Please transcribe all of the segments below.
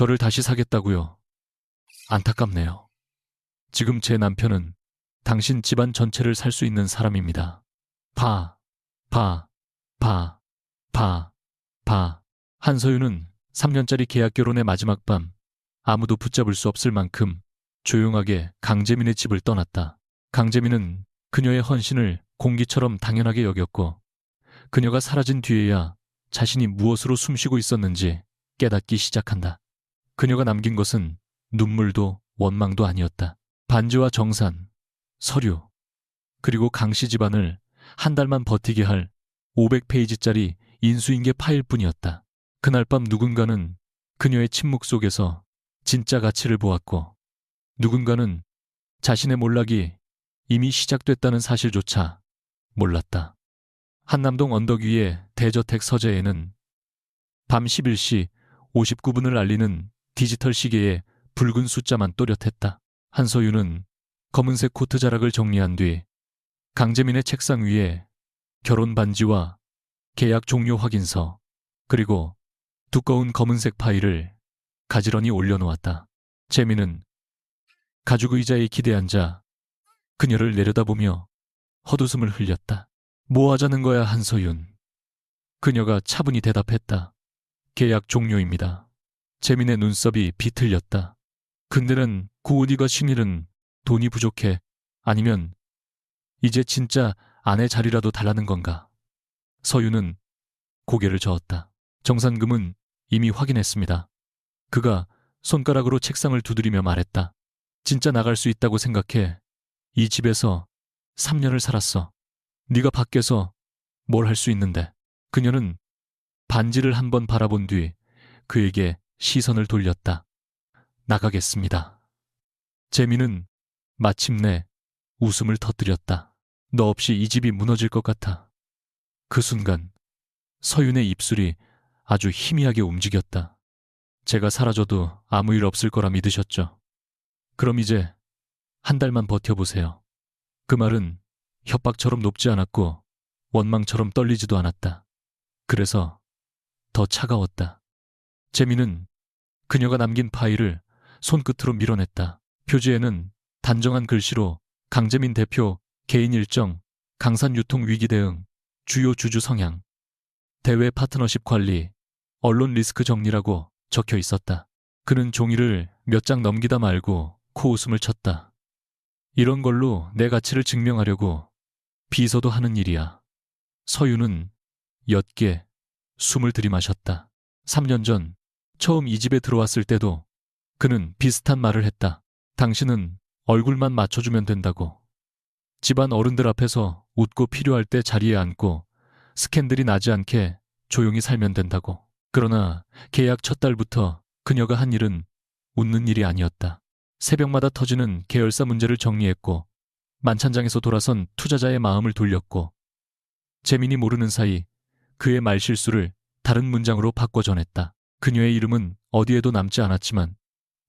저를 다시 사겠다고요? 안타깝네요. 지금 제 남편은 당신 집안 전체를 살 수 있는 사람입니다. 봐, 봐, 봐, 봐, 봐. 한서윤은 3년짜리 계약 결혼의 마지막 밤, 아무도 붙잡을 수 없을 만큼 조용하게 강재민의 집을 떠났다. 강재민은 그녀의 헌신을 공기처럼 당연하게 여겼고, 그녀가 사라진 뒤에야 자신이 무엇으로 숨쉬고 있었는지 깨닫기 시작한다. 그녀가 남긴 것은 눈물도 원망도 아니었다. 반지와 정산, 서류, 그리고 강씨 집안을 한 달만 버티게 할 500페이지짜리 인수인계 파일뿐이었다. 그날 밤 누군가는 그녀의 침묵 속에서 진짜 가치를 보았고, 누군가는 자신의 몰락이 이미 시작됐다는 사실조차 몰랐다. 한남동 언덕 위의 대저택 서재에는 밤 11시 59분을 알리는 디지털 시계에 붉은 숫자만 또렷했다. 한서윤은 검은색 코트 자락을 정리한 뒤 강재민의 책상 위에 결혼 반지와 계약 종료 확인서, 그리고 두꺼운 검은색 파일을 가지런히 올려놓았다. 재민은 가죽 의자에 기대앉아 그녀를 내려다보며 헛웃음을 흘렸다. 뭐 하자는 거야, 한서윤? 그녀가 차분히 대답했다. 계약 종료입니다. 재민의 눈썹이 비틀렸다. 근데는 고은이가 신일은 돈이 부족해? 아니면 이제 진짜 아내 자리라도 달라는 건가? 서윤은 고개를 저었다. 정산금은 이미 확인했습니다. 그가 손가락으로 책상을 두드리며 말했다. 진짜 나갈 수 있다고 생각해. 이 집에서 3년을 살았어. 네가 밖에서 뭘 할 수 있는데. 그녀는 반지를 한번 바라본 뒤 그에게 시선을 돌렸다. 나가겠습니다. 재민은 마침내 웃음을 터뜨렸다. 너 없이 이 집이 무너질 것 같아. 그 순간 서윤의 입술이 아주 희미하게 움직였다. 제가 사라져도 아무 일 없을 거라 믿으셨죠? 그럼 이제 한 달만 버텨보세요. 그 말은 협박처럼 높지 않았고 원망처럼 떨리지도 않았다. 그래서 더 차가웠다. 재민은 그녀가 남긴 파일을 손끝으로 밀어냈다. 표지에는 단정한 글씨로 강재민 대표 개인 일정, 강산 유통 위기 대응, 주요 주주 성향, 대외 파트너십 관리, 언론 리스크 정리라고 적혀 있었다. 그는 종이를 몇 장 넘기다 말고 코웃음을 쳤다. 이런 걸로 내 가치를 증명하려고 비서도 하는 일이야. 서윤은 옅게 숨을 들이마셨다. 3년 전 처음 이 집에 들어왔을 때도 그는 비슷한 말을 했다. 당신은 얼굴만 맞춰주면 된다고. 집안 어른들 앞에서 웃고 필요할 때 자리에 앉고 스캔들이 나지 않게 조용히 살면 된다고. 그러나 계약 첫 달부터 그녀가 한 일은 웃는 일이 아니었다. 새벽마다 터지는 계열사 문제를 정리했고, 만찬장에서 돌아선 투자자의 마음을 돌렸고, 재민이 모르는 사이 그의 말실수를 다른 문장으로 바꿔 전했다. 그녀의 이름은 어디에도 남지 않았지만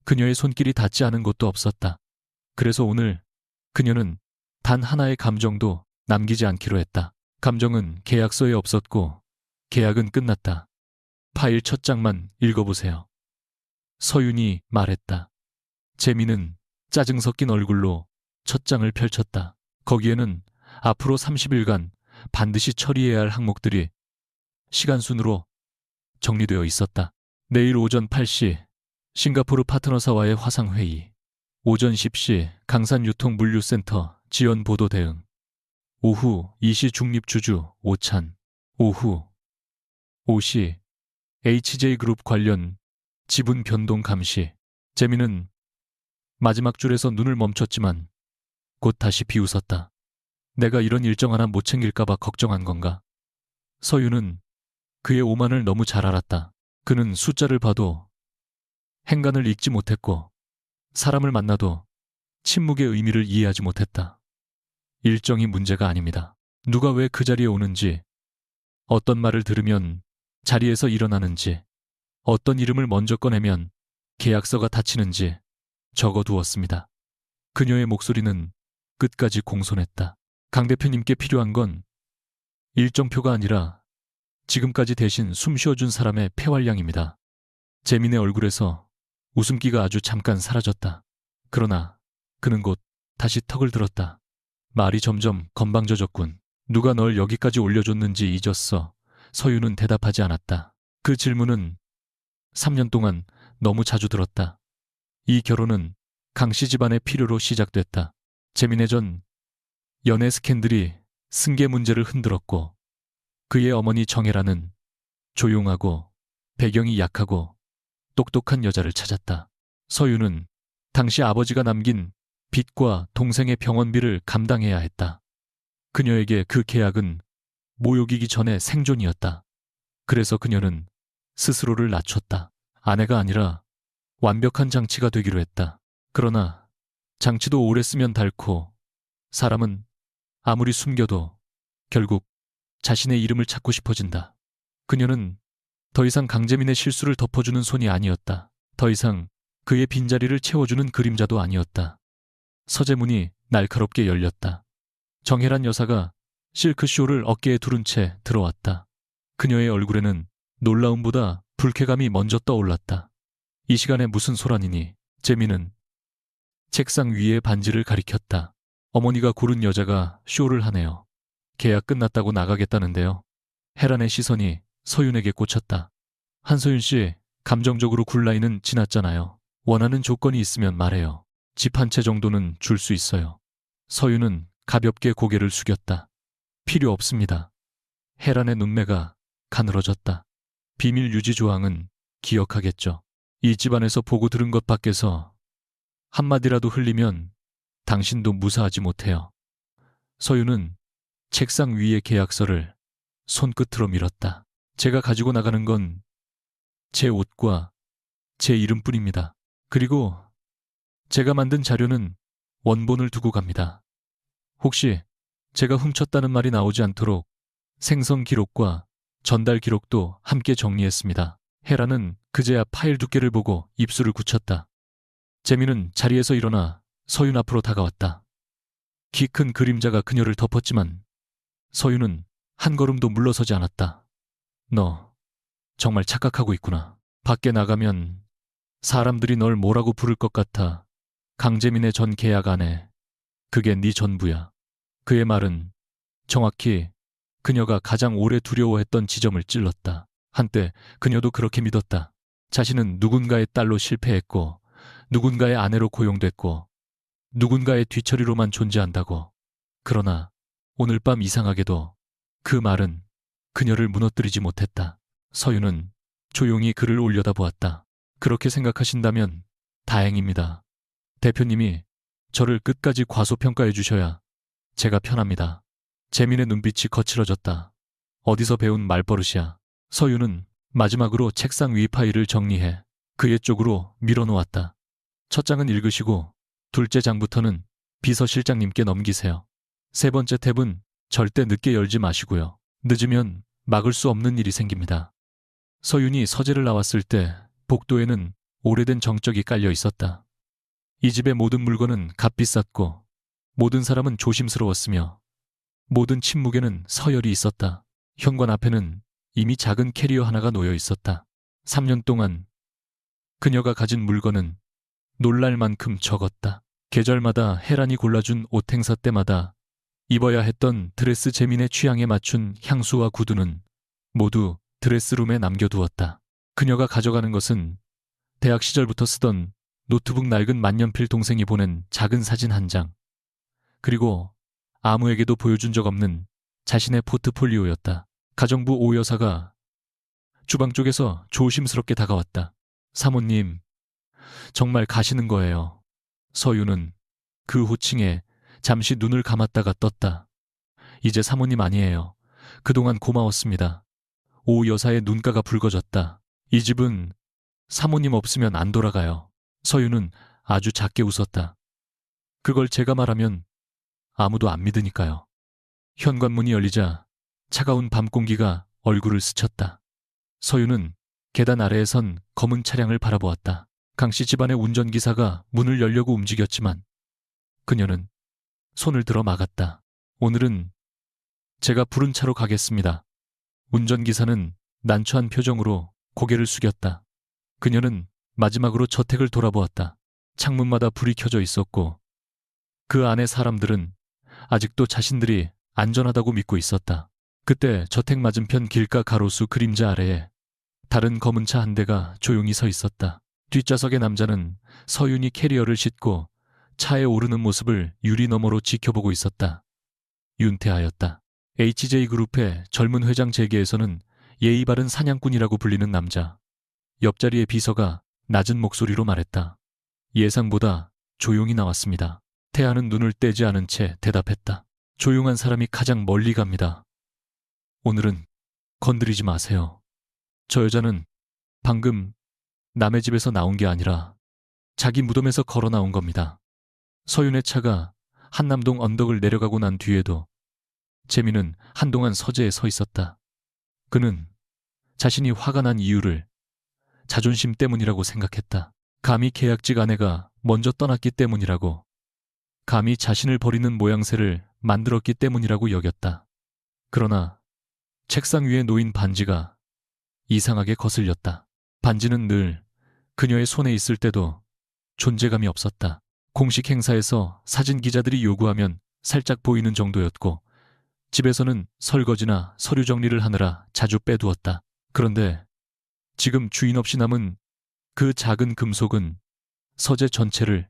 그녀의 손길이 닿지 않은 곳도 없었다. 그래서 오늘 그녀는 단 하나의 감정도 남기지 않기로 했다. 감정은 계약서에 없었고 계약은 끝났다. 파일 첫 장만 읽어보세요. 서윤이 말했다. 재민은 짜증 섞인 얼굴로 첫 장을 펼쳤다. 거기에는 앞으로 30일간 반드시 처리해야 할 항목들이 시간순으로 정리되어 있었다. 내일 오전 8시 싱가포르 파트너사와의 화상회의, 오전 10시 강산유통물류센터 지연보도 대응, 오후 2시 중립주주 오찬, 오후 5시 HJ그룹 관련 지분 변동 감시. 재민은 마지막 줄에서 눈을 멈췄지만 곧 다시 비웃었다. 내가 이런 일정 하나 못 챙길까봐 걱정한 건가? 서윤은 그의 오만을 너무 잘 알았다. 그는 숫자를 봐도 행간을 읽지 못했고 사람을 만나도 침묵의 의미를 이해하지 못했다. 일정이 문제가 아닙니다. 누가 왜 그 자리에 오는지, 어떤 말을 들으면 자리에서 일어나는지, 어떤 이름을 먼저 꺼내면 계약서가 닫히는지 적어두었습니다. 그녀의 목소리는 끝까지 공손했다. 강 대표님께 필요한 건 일정표가 아니라 지금까지 대신 숨 쉬어준 사람의 폐활량입니다. 재민의 얼굴에서 웃음기가 아주 잠깐 사라졌다. 그러나 그는 곧 다시 턱을 들었다. 말이 점점 건방져졌군. 누가 널 여기까지 올려줬는지 잊었어. 서유는 대답하지 않았다. 그 질문은 3년 동안 너무 자주 들었다. 이 결혼은 강씨 집안의 필요로 시작됐다. 재민의 전 연애 스캔들이 승계 문제를 흔들었고 그의 어머니 정혜라는 조용하고 배경이 약하고 똑똑한 여자를 찾았다. 서유는 당시 아버지가 남긴 빚과 동생의 병원비를 감당해야 했다. 그녀에게 그 계약은 모욕이기 전에 생존이었다. 그래서 그녀는 스스로를 낮췄다. 아내가 아니라 완벽한 장치가 되기로 했다. 그러나 장치도 오래 쓰면 닳고 사람은 아무리 숨겨도 결국 자신의 이름을 찾고 싶어진다. 그녀는 더 이상 강재민의 실수를 덮어주는 손이 아니었다. 더 이상 그의 빈자리를 채워주는 그림자도 아니었다. 서재문이 날카롭게 열렸다. 정혜란 여사가 실크쇼를 어깨에 두른 채 들어왔다. 그녀의 얼굴에는 놀라움보다 불쾌감이 먼저 떠올랐다. 이 시간에 무슨 소란이니? 재민은 책상 위에 반지를 가리켰다. 어머니가 고른 여자가 쇼를 하네요. 계약 끝났다고 나가겠다는데요. 혜란의 시선이 서윤에게 꽂혔다. 한서윤 씨, 감정적으로 굴 나이는 지났잖아요. 원하는 조건이 있으면 말해요. 집 한 채 정도는 줄 수 있어요. 서윤은 가볍게 고개를 숙였다. 필요 없습니다. 혜란의 눈매가 가늘어졌다. 비밀 유지 조항은 기억하겠죠. 이 집안에서 보고 들은 것 밖에서 한마디라도 흘리면 당신도 무사하지 못해요. 서윤은 책상 위의 계약서를 손끝으로 밀었다. 제가 가지고 나가는 건 제 옷과 제 이름뿐입니다. 그리고 제가 만든 자료는 원본을 두고 갑니다. 혹시 제가 훔쳤다는 말이 나오지 않도록 생성 기록과 전달 기록도 함께 정리했습니다. 헤라는 그제야 파일 두께를 보고 입술을 굳혔다. 재민은 자리에서 일어나 서윤 앞으로 다가왔다. 키 큰 그림자가 그녀를 덮었지만 서윤은 한 걸음도 물러서지 않았다. 너 정말 착각하고 있구나. 밖에 나가면 사람들이 널 뭐라고 부를 것 같아. 강재민의 전 계약 안에 그게 네 전부야. 그의 말은 정확히 그녀가 가장 오래 두려워했던 지점을 찔렀다. 한때 그녀도 그렇게 믿었다. 자신은 누군가의 딸로 실패했고 누군가의 아내로 고용됐고 누군가의 뒤처리로만 존재한다고. 그러나 오늘 밤 이상하게도 그 말은 그녀를 무너뜨리지 못했다. 서윤은 조용히 그를 올려다보았다. 그렇게 생각하신다면 다행입니다. 대표님이 저를 끝까지 과소평가해 주셔야 제가 편합니다. 재민의 눈빛이 거칠어졌다. 어디서 배운 말버릇이야. 서윤은 마지막으로 책상 위 파일을 정리해 그의 쪽으로 밀어놓았다. 첫 장은 읽으시고 둘째 장부터는 비서실장님께 넘기세요. 세 번째 탭은 절대 늦게 열지 마시고요. 늦으면 막을 수 없는 일이 생깁니다. 서윤이 서재를 나왔을 때 복도에는 오래된 정적이 깔려 있었다. 이 집의 모든 물건은 값비쌌고 모든 사람은 조심스러웠으며 모든 침묵에는 서열이 있었다. 현관 앞에는 이미 작은 캐리어 하나가 놓여 있었다. 3년 동안 그녀가 가진 물건은 놀랄 만큼 적었다. 계절마다 혜란이 골라준 옷 행사 때마다 입어야 했던 드레스 재민의 취향에 맞춘 향수와 구두는 모두 드레스룸에 남겨두었다. 그녀가 가져가는 것은 대학 시절부터 쓰던 노트북 낡은 만년필 동생이 보낸 작은 사진 한 장, 그리고 아무에게도 보여준 적 없는 자신의 포트폴리오였다. 가정부 오 여사가 주방 쪽에서 조심스럽게 다가왔다. 사모님, 정말 가시는 거예요. 서윤은 그 호칭에 잠시 눈을 감았다가 떴다. 이제 사모님 아니에요. 그동안 고마웠습니다. 오 여사의 눈가가 붉어졌다. 이 집은 사모님 없으면 안 돌아가요. 서윤은 아주 작게 웃었다. 그걸 제가 말하면 아무도 안 믿으니까요. 현관문이 열리자 차가운 밤 공기가 얼굴을 스쳤다. 서윤은 계단 아래에 선 검은 차량을 바라보았다. 강씨 집안의 운전기사가 문을 열려고 움직였지만 그녀는 손을 들어 막았다. 오늘은 제가 부른 차로 가겠습니다. 운전기사는 난처한 표정으로 고개를 숙였다. 그녀는 마지막으로 저택을 돌아보았다. 창문마다 불이 켜져 있었고 그 안의 사람들은 아직도 자신들이 안전하다고 믿고 있었다. 그때 저택 맞은편 길가 가로수 그림자 아래에 다른 검은 차 한 대가 조용히 서 있었다. 뒷좌석의 남자는 서윤이 캐리어를 싣고 차에 오르는 모습을 유리 너머로 지켜보고 있었다. 윤태하였다. HJ그룹의 젊은 회장 재계에서는 예의 바른 사냥꾼이라고 불리는 남자. 옆자리의 비서가 낮은 목소리로 말했다. 예상보다 조용히 나왔습니다. 태아는 눈을 떼지 않은 채 대답했다. 조용한 사람이 가장 멀리 갑니다. 오늘은 건드리지 마세요. 저 여자는 방금 남의 집에서 나온 게 아니라 자기 무덤에서 걸어 나온 겁니다. 서윤의 차가 한남동 언덕을 내려가고 난 뒤에도 재민은 한동안 서재에 서 있었다. 그는 자신이 화가 난 이유를 자존심 때문이라고 생각했다. 감히 계약직 아내가 먼저 떠났기 때문이라고, 감히 자신을 버리는 모양새를 만들었기 때문이라고 여겼다. 그러나 책상 위에 놓인 반지가 이상하게 거슬렸다. 반지는 늘 그녀의 손에 있을 때도 존재감이 없었다. 공식 행사에서 사진 기자들이 요구하면 살짝 보이는 정도였고 집에서는 설거지나 서류 정리를 하느라 자주 빼두었다. 그런데 지금 주인 없이 남은 그 작은 금속은 서재 전체를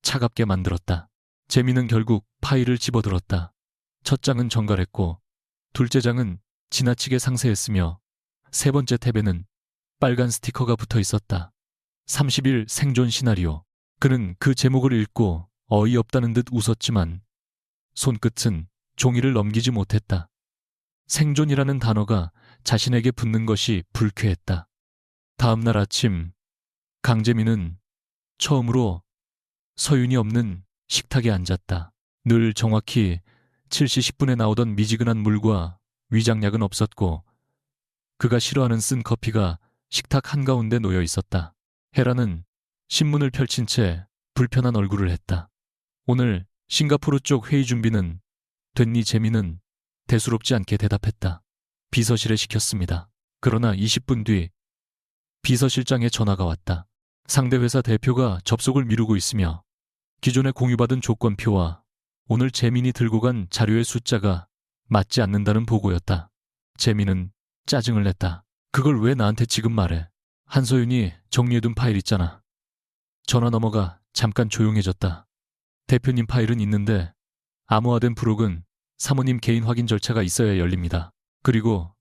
차갑게 만들었다. 재민은 결국 파일을 집어들었다. 첫 장은 정갈했고 둘째 장은 지나치게 상세했으며 세 번째 탭에는 빨간 스티커가 붙어 있었다. 30일 생존 시나리오. 그는 그 제목을 읽고 어이없다는 듯 웃었지만 손끝은 종이를 넘기지 못했다. 생존이라는 단어가 자신에게 붙는 것이 불쾌했다. 다음 날 아침 강재민은 처음으로 서윤이 없는 식탁에 앉았다. 늘 정확히 7시 10분에 나오던 미지근한 물과 위장약은 없었고 그가 싫어하는 쓴 커피가 식탁 한가운데 놓여 있었다. 헤라는 신문을 펼친 채 불편한 얼굴을 했다. 오늘 싱가포르 쪽 회의 준비는 됐니? 재민은 대수롭지 않게 대답했다. 비서실에 시켰습니다. 그러나 20분 뒤 비서실장의 전화가 왔다. 상대 회사 대표가 접속을 미루고 있으며 기존에 공유받은 조건표와 오늘 재민이 들고 간 자료의 숫자가 맞지 않는다는 보고였다. 재민은 짜증을 냈다. 그걸 왜 나한테 지금 말해? 한서윤이 정리해둔 파일 있잖아. 전화 넘어가 잠깐 조용해졌다. 대표님 파일은 있는데 암호화된 부록은 사모님 개인 확인 절차가 있어야 열립니다. 그리고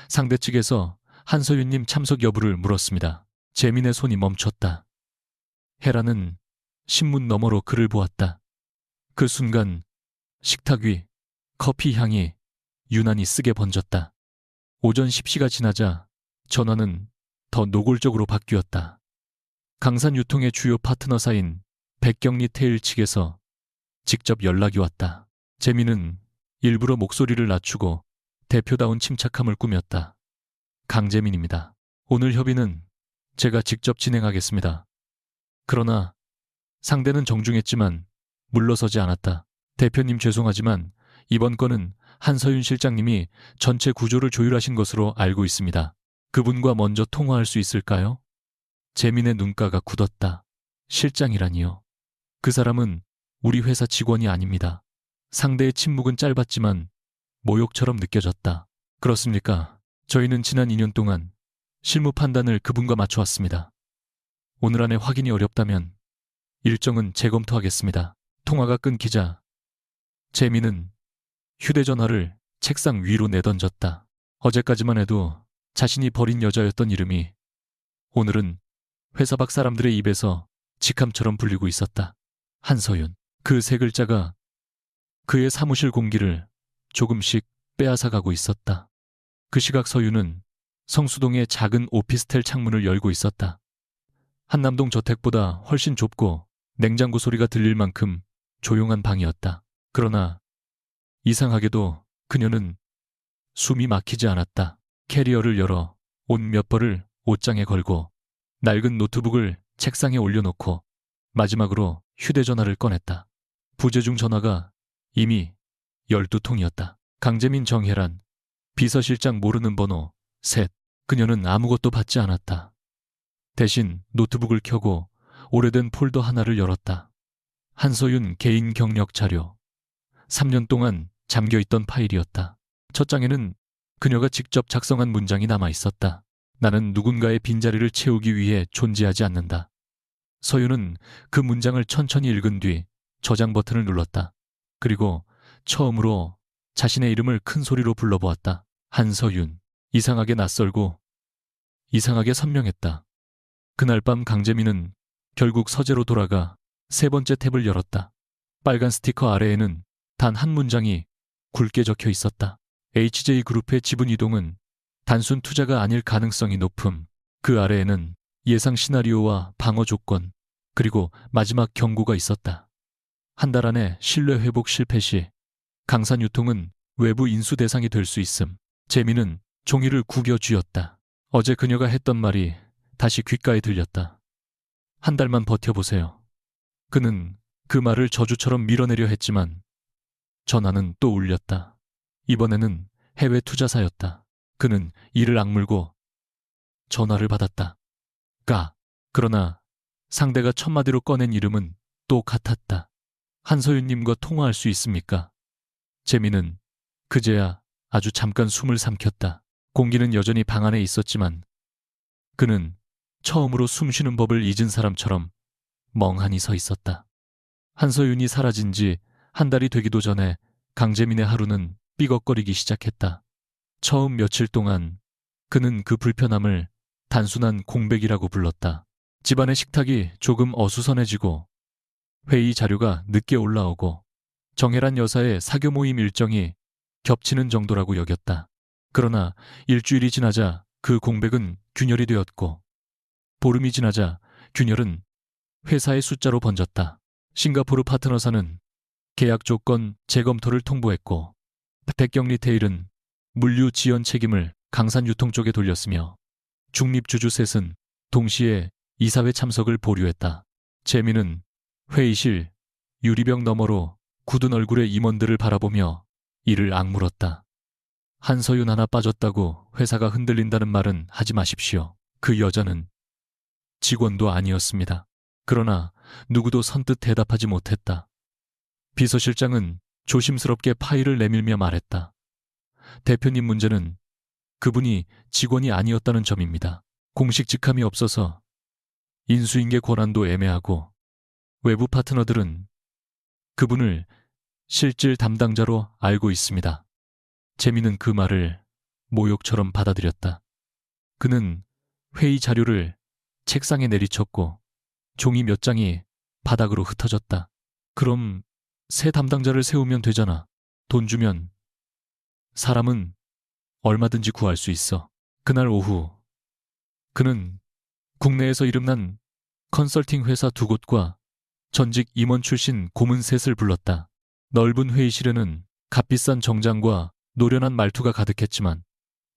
상대 측에서 한서윤님 참석 여부를 물었습니다. 재민의 손이 멈췄다. 헤라는 신문 너머로 글을 보았다. 그 순간 식탁 위 커피 향이 유난히 쓰게 번졌다. 오전 10시가 지나자 전화는 더 노골적으로 바뀌었다. 강산 유통의 주요 파트너사인 백경리 테일 측에서 직접 연락이 왔다. 재민은 일부러 목소리를 낮추고 대표다운 침착함을 꾸몄다. 강재민입니다. 오늘 협의는 제가 직접 진행하겠습니다. 그러나 상대는 정중했지만 물러서지 않았다. 대표님 죄송하지만 이번 건은 한서윤 실장님이 전체 구조를 조율하신 것으로 알고 있습니다. 그분과 먼저 통화할 수 있을까요? 재민의 눈가가 굳었다. 실장이라니요. 그 사람은 우리 회사 직원이 아닙니다. 상대의 침묵은 짧았지만 모욕처럼 느껴졌다. 그렇습니까? 저희는 지난 2년 동안 실무 판단을 그분과 맞춰왔습니다. 오늘 안에 확인이 어렵다면 일정은 재검토하겠습니다. 통화가 끊기자 재민은 휴대전화를 책상 위로 내던졌다. 어제까지만 해도 자신이 버린 여자였던 이름이 오늘은 회사 밖 사람들의 입에서 직함처럼 불리고 있었다. 한서윤. 그 세 글자가 그의 사무실 공기를 조금씩 빼앗아가고 있었다. 그 시각 서윤은 성수동의 작은 오피스텔 창문을 열고 있었다. 한남동 저택보다 훨씬 좁고 냉장고 소리가 들릴 만큼 조용한 방이었다. 그러나 이상하게도 그녀는 숨이 막히지 않았다. 캐리어를 열어 옷 몇 벌을 옷장에 걸고 낡은 노트북을 책상에 올려놓고 마지막으로 휴대전화를 꺼냈다. 부재중 전화가 이미 12통이었다. 강재민 정혜란, 비서실장 모르는 번호, 셋. 그녀는 아무것도 받지 않았다. 대신 노트북을 켜고 오래된 폴더 하나를 열었다. 한서윤 개인 경력 자료. 3년 동안 잠겨있던 파일이었다. 첫 장에는 그녀가 직접 작성한 문장이 남아 있었다. 나는 누군가의 빈자리를 채우기 위해 존재하지 않는다. 서윤은 그 문장을 천천히 읽은 뒤 저장 버튼을 눌렀다. 그리고 처음으로 자신의 이름을 큰 소리로 불러보았다. 한서윤. 이상하게 낯설고 이상하게 선명했다. 그날 밤 강재민은 결국 서재로 돌아가 세 번째 탭을 열었다. 빨간 스티커 아래에는 단 한 문장이 굵게 적혀 있었다. HJ그룹의 지분 이동은 단순 투자가 아닐 가능성이 높음. 그 아래에는 예상 시나리오와 방어 조건, 그리고 마지막 경고가 있었다. 한 달 안에 신뢰 회복 실패 시 강산 유통은 외부 인수 대상이 될 수 있음. 재민은 종이를 구겨 쥐었다. 어제 그녀가 했던 말이 다시 귓가에 들렸다. 한 달만 버텨보세요. 그는 그 말을 저주처럼 밀어내려 했지만 전화는 또 울렸다. 이번에는 해외 투자사였다. 그는 이를 악물고 전화를 받았다. 그러나 상대가 첫마디로 꺼낸 이름은 또 같았다. 한서윤님과 통화할 수 있습니까? 재민은 그제야 아주 잠깐 숨을 삼켰다. 공기는 여전히 방 안에 있었지만 그는 처음으로 숨쉬는 법을 잊은 사람처럼 멍하니 서 있었다. 한서윤이 사라진 지 한 달이 되기도 전에 강재민의 하루는 삐걱거리기 시작했다. 처음 며칠 동안 그는 그 불편함을 단순한 공백이라고 불렀다. 집안의 식탁이 조금 어수선해지고 회의 자료가 늦게 올라오고 정혜란 여사의 사교 모임 일정이 겹치는 정도라고 여겼다. 그러나 일주일이 지나자 그 공백은 균열이 되었고 보름이 지나자 균열은 회사의 숫자로 번졌다. 싱가포르 파트너사는 계약 조건 재검토를 통보했고 백경 리테일은 물류 지연 책임을 강산 유통 쪽에 돌렸으며 중립주주 셋은 동시에 이사회 참석을 보류했다. 재민은 회의실 유리병 너머로 굳은 얼굴의 임원들을 바라보며 이를 악물었다. 한서윤 하나 빠졌다고 회사가 흔들린다는 말은 하지 마십시오. 그 여자는 직원도 아니었습니다. 그러나 누구도 선뜻 대답하지 못했다. 비서실장은 조심스럽게 파일을 내밀며 말했다. 대표님 문제는 그분이 직원이 아니었다는 점입니다. 공식 직함이 없어서 인수인계 권한도 애매하고 외부 파트너들은 그분을 실질 담당자로 알고 있습니다. 재민은 그 말을 모욕처럼 받아들였다. 그는 회의 자료를 책상에 내리쳤고 종이 몇 장이 바닥으로 흩어졌다. 그럼 새 담당자를 세우면 되잖아. 돈 주면 사람은 얼마든지 구할 수 있어. 그날 오후 그는 국내에서 이름난 컨설팅 회사 2곳과 전직 임원 출신 고문 셋을 불렀다. 넓은 회의실에는 값비싼 정장과 노련한 말투가 가득했지만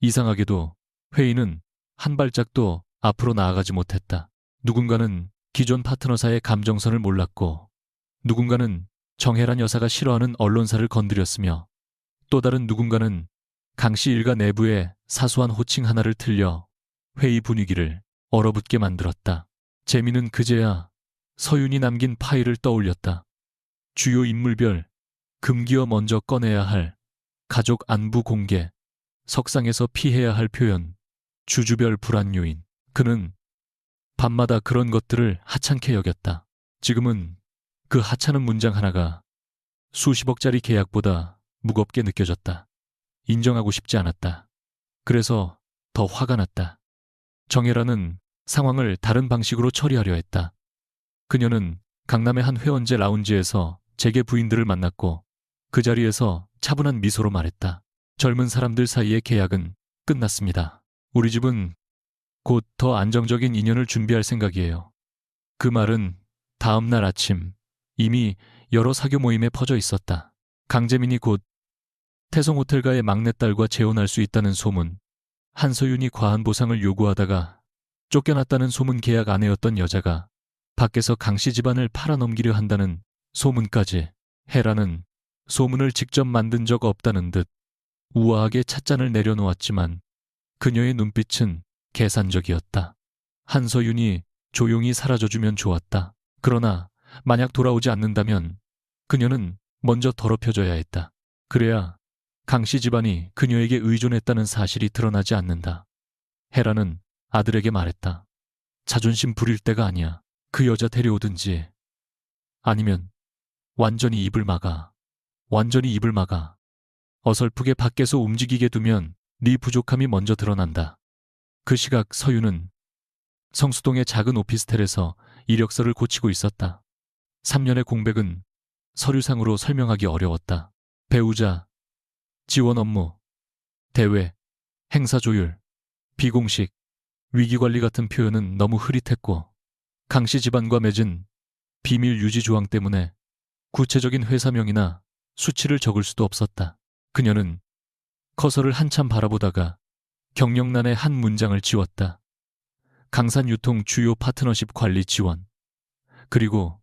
이상하게도 회의는 한 발짝도 앞으로 나아가지 못했다. 누군가는 기존 파트너사의 감정선을 몰랐고 누군가는 정혜란 여사가 싫어하는 언론사를 건드렸으며 또 다른 누군가는 강씨 일가 내부의 사소한 호칭 하나를 틀려 회의 분위기를 얼어붙게 만들었다. 재민은 그제야 서윤이 남긴 파일을 떠올렸다. 주요 인물별 금기어 먼저 꺼내야 할 가족 안부 공개, 석상에서 피해야 할 표현, 주주별 불안 요인. 그는 밤마다 그런 것들을 하찮게 여겼다. 지금은 그 하찮은 문장 하나가 수십억짜리 계약보다 무겁게 느껴졌다. 인정하고 싶지 않았다. 그래서 더 화가 났다. 정혜라는 상황을 다른 방식으로 처리하려 했다. 그녀는 강남의 한 회원제 라운지에서 재계 부인들을 만났고 그 자리에서 차분한 미소로 말했다. 젊은 사람들 사이의 계약은 끝났습니다. 우리 집은 곧 더 안정적인 인연을 준비할 생각이에요. 그 말은 다음 날 아침 이미 여러 사교 모임에 퍼져 있었다. 강재민이 곧 태성호텔가의 막내딸과 재혼할 수 있다는 소문, 한서윤이 과한 보상을 요구하다가 쫓겨났다는 소문, 계약 아내였던 여자가 밖에서 강씨 집안을 팔아넘기려 한다는 소문까지. 헤라는 소문을 직접 만든 적 없다는 듯 우아하게 찻잔을 내려놓았지만 그녀의 눈빛은 계산적이었다. 한서윤이 조용히 사라져주면 좋았다. 그러나 만약 돌아오지 않는다면 그녀는 먼저 더럽혀져야 했다. 그래야 강씨 집안이 그녀에게 의존했다는 사실이 드러나지 않는다. 헤라는 아들에게 말했다. 자존심 부릴 때가 아니야. 그 여자 데려오든지 아니면 완전히 입을 막아. 완전히 입을 막아. 어설프게 밖에서 움직이게 두면 네 부족함이 먼저 드러난다. 그 시각 서유는 성수동의 작은 오피스텔에서 이력서를 고치고 있었다. 3년의 공백은 서류상으로 설명하기 어려웠다. 배우자, 지원 업무, 대회, 행사 조율, 비공식, 위기관리 같은 표현은 너무 흐릿했고 강씨 집안과 맺은 비밀 유지 조항 때문에 구체적인 회사명이나 수치를 적을 수도 없었다. 그녀는 커서를 한참 바라보다가 경력란에 한 문장을 지웠다. 강산유통 주요 파트너십 관리 지원. 그리고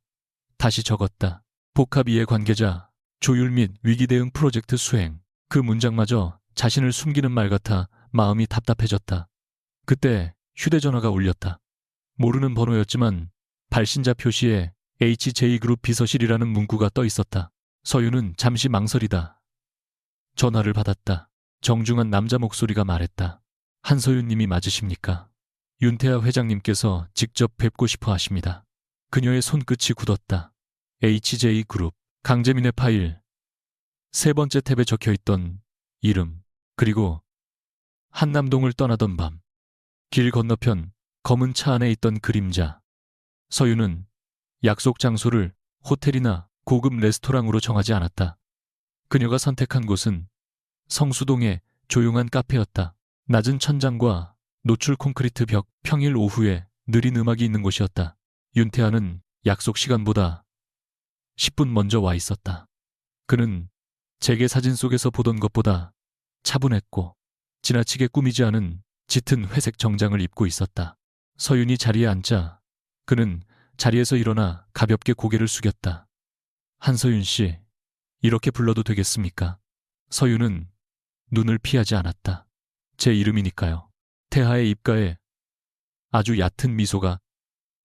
다시 적었다. 복합이해 관계자, 조율 및 위기 대응 프로젝트 수행. 그 문장마저 자신을 숨기는 말 같아 마음이 답답해졌다. 그때 휴대전화가 울렸다. 모르는 번호였지만 발신자 표시에 HJ그룹 비서실이라는 문구가 떠 있었다. 서유는 잠시 망설이다 전화를 받았다. 정중한 남자 목소리가 말했다. 한서윤 님이 맞으십니까? 윤태아 회장님께서 직접 뵙고 싶어 하십니다. 그녀의 손끝이 굳었다. HJ그룹, 강재민의 파일, 세 번째 탭에 적혀있던 이름, 그리고 한남동을 떠나던 밤, 길 건너편 검은 차 안에 있던 그림자. 서유는 약속 장소를 호텔이나 고급 레스토랑으로 정하지 않았다. 그녀가 선택한 곳은 성수동의 조용한 카페였다. 낮은 천장과 노출 콘크리트 벽, 평일 오후에 느린 음악이 있는 곳이었다. 윤태아는 약속 시간보다 10분 먼저 와 있었다. 그는 재계 사진 속에서 보던 것보다 차분했고 지나치게 꾸미지 않은 짙은 회색 정장을 입고 있었다. 서윤이 자리에 앉자 그는 자리에서 일어나 가볍게 고개를 숙였다. 한서윤 씨, 이렇게 불러도 되겠습니까? 서윤은 눈을 피하지 않았다. 제 이름이니까요. 태하의 입가에 아주 얕은 미소가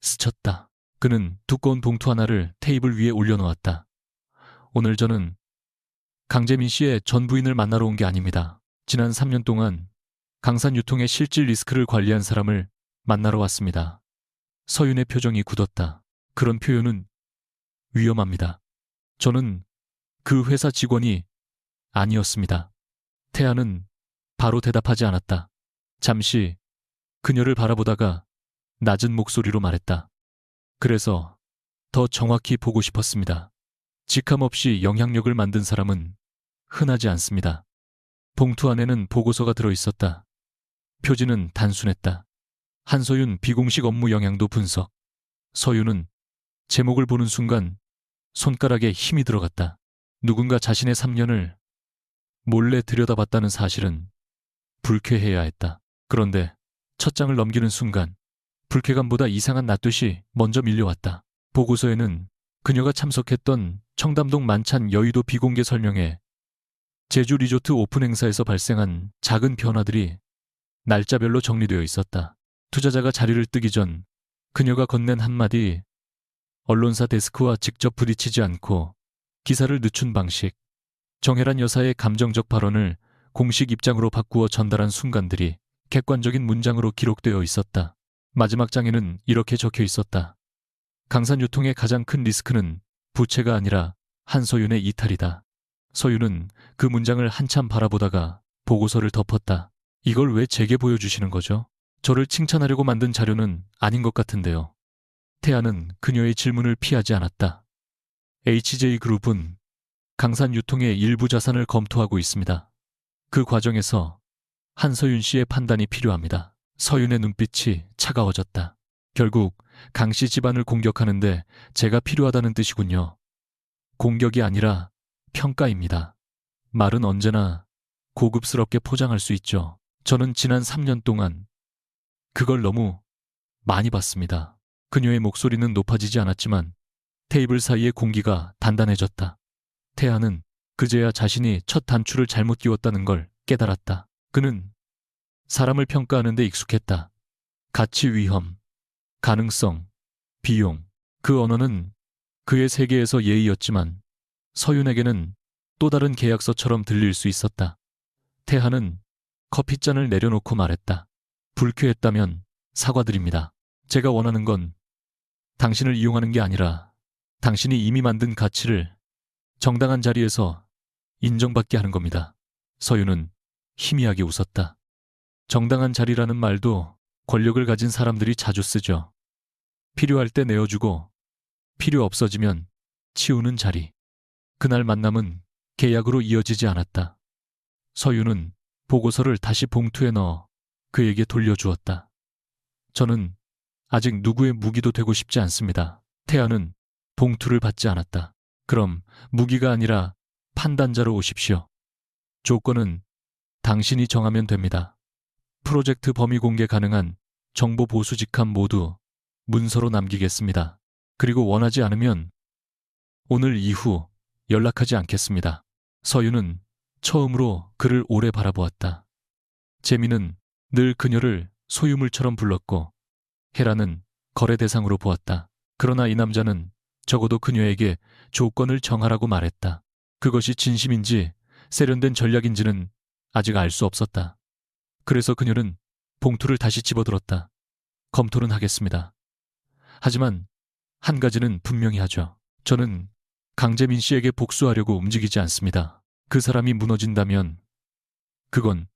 스쳤다. 그는 두꺼운 봉투 하나를 테이블 위에 올려놓았다. 오늘 저는 강재민 씨의 전 부인을 만나러 온 게 아닙니다. 지난 3년 동안 강산유통의 실질 리스크를 관리한 사람을 만나러 왔습니다. 서윤의 표정이 굳었다. 그런 표현은 위험합니다. 저는 그 회사 직원이 아니었습니다. 태아는 바로 대답하지 않았다. 잠시 그녀를 바라보다가 낮은 목소리로 말했다. 그래서 더 정확히 보고 싶었습니다. 직함 없이 영향력을 만든 사람은 흔하지 않습니다. 봉투 안에는 보고서가 들어있었다. 표지는 단순했다. 한서윤 비공식 업무 영향도 분석. 서윤은 제목을 보는 순간 손가락에 힘이 들어갔다. 누군가 자신의 3년을 몰래 들여다봤다는 사실은 불쾌해야 했다. 그런데 첫 장을 넘기는 순간 불쾌감보다 이상한 낯뜻이 먼저 밀려왔다. 보고서에는 그녀가 참석했던 청담동 만찬 여의도 비공개 설명회, 제주 리조트 오픈 행사에서 발생한 작은 변화들이 날짜별로 정리되어 있었다. 투자자가 자리를 뜨기 전 그녀가 건넨 한마디, 언론사 데스크와 직접 부딪히지 않고 기사를 늦춘 방식, 정혜란 여사의 감정적 발언을 공식 입장으로 바꾸어 전달한 순간들이 객관적인 문장으로 기록되어 있었다. 마지막 장에는 이렇게 적혀 있었다. 강산유통의 가장 큰 리스크는 부채가 아니라 한서윤의 이탈이다. 서윤은 그 문장을 한참 바라보다가 보고서를 덮었다. 이걸 왜 제게 보여주시는 거죠? 저를 칭찬하려고 만든 자료는 아닌 것 같은데요. 태아는 그녀의 질문을 피하지 않았다. HJ그룹은 강산유통의 일부 자산을 검토하고 있습니다. 그 과정에서 한서윤 씨의 판단이 필요합니다. 서윤의 눈빛이 차가워졌다. 결국 강씨 집안을 공격하는데 제가 필요하다는 뜻이군요. 공격이 아니라 평가입니다. 말은 언제나 고급스럽게 포장할 수 있죠. 저는 지난 3년 동안 그걸 너무 많이 봤습니다. 그녀의 목소리는 높아지지 않았지만 테이블 사이의 공기가 단단해졌다. 태아는 그제야 자신이 첫 단추를 잘못 끼웠다는 걸 깨달았다. 그는 사람을 평가하는 데 익숙했다. 가치 위험, 가능성, 비용. 그 언어는 그의 세계에서 예의였지만 서윤에게는 또 다른 계약서처럼 들릴 수 있었다. 태하는 커피잔을 내려놓고 말했다. 불쾌했다면 사과드립니다. 제가 원하는 건 당신을 이용하는 게 아니라 당신이 이미 만든 가치를 정당한 자리에서 인정받게 하는 겁니다. 서윤은 희미하게 웃었다. 정당한 자리라는 말도 권력을 가진 사람들이 자주 쓰죠. 필요할 때 내어주고 필요 없어지면 치우는 자리. 그날 만남은 계약으로 이어지지 않았다. 서윤은 보고서를 다시 봉투에 넣어 그에게 돌려주었다. 저는 아직 누구의 무기도 되고 싶지 않습니다. 태아는 봉투를 받지 않았다. 그럼 무기가 아니라 판단자로 오십시오. 조건은 당신이 정하면 됩니다. 프로젝트 범위 공개 가능한 정보 보수 직함 모두 문서로 남기겠습니다. 그리고 원하지 않으면 오늘 이후 연락하지 않겠습니다. 서윤은 처음으로 그를 오래 바라보았다. 재민은 늘 그녀를 소유물처럼 불렀고 헤라는 거래 대상으로 보았다. 그러나 이 남자는 적어도 그녀에게 조건을 정하라고 말했다. 그것이 진심인지 세련된 전략인지는 아직 알 수 없었다. 그래서 그녀는 봉투를 다시 집어들었다. 검토는 하겠습니다. 하지만 한 가지는 분명히 하죠. 저는 강재민 씨에게 복수하려고 움직이지 않습니다. 그 사람이 무너진다면 그건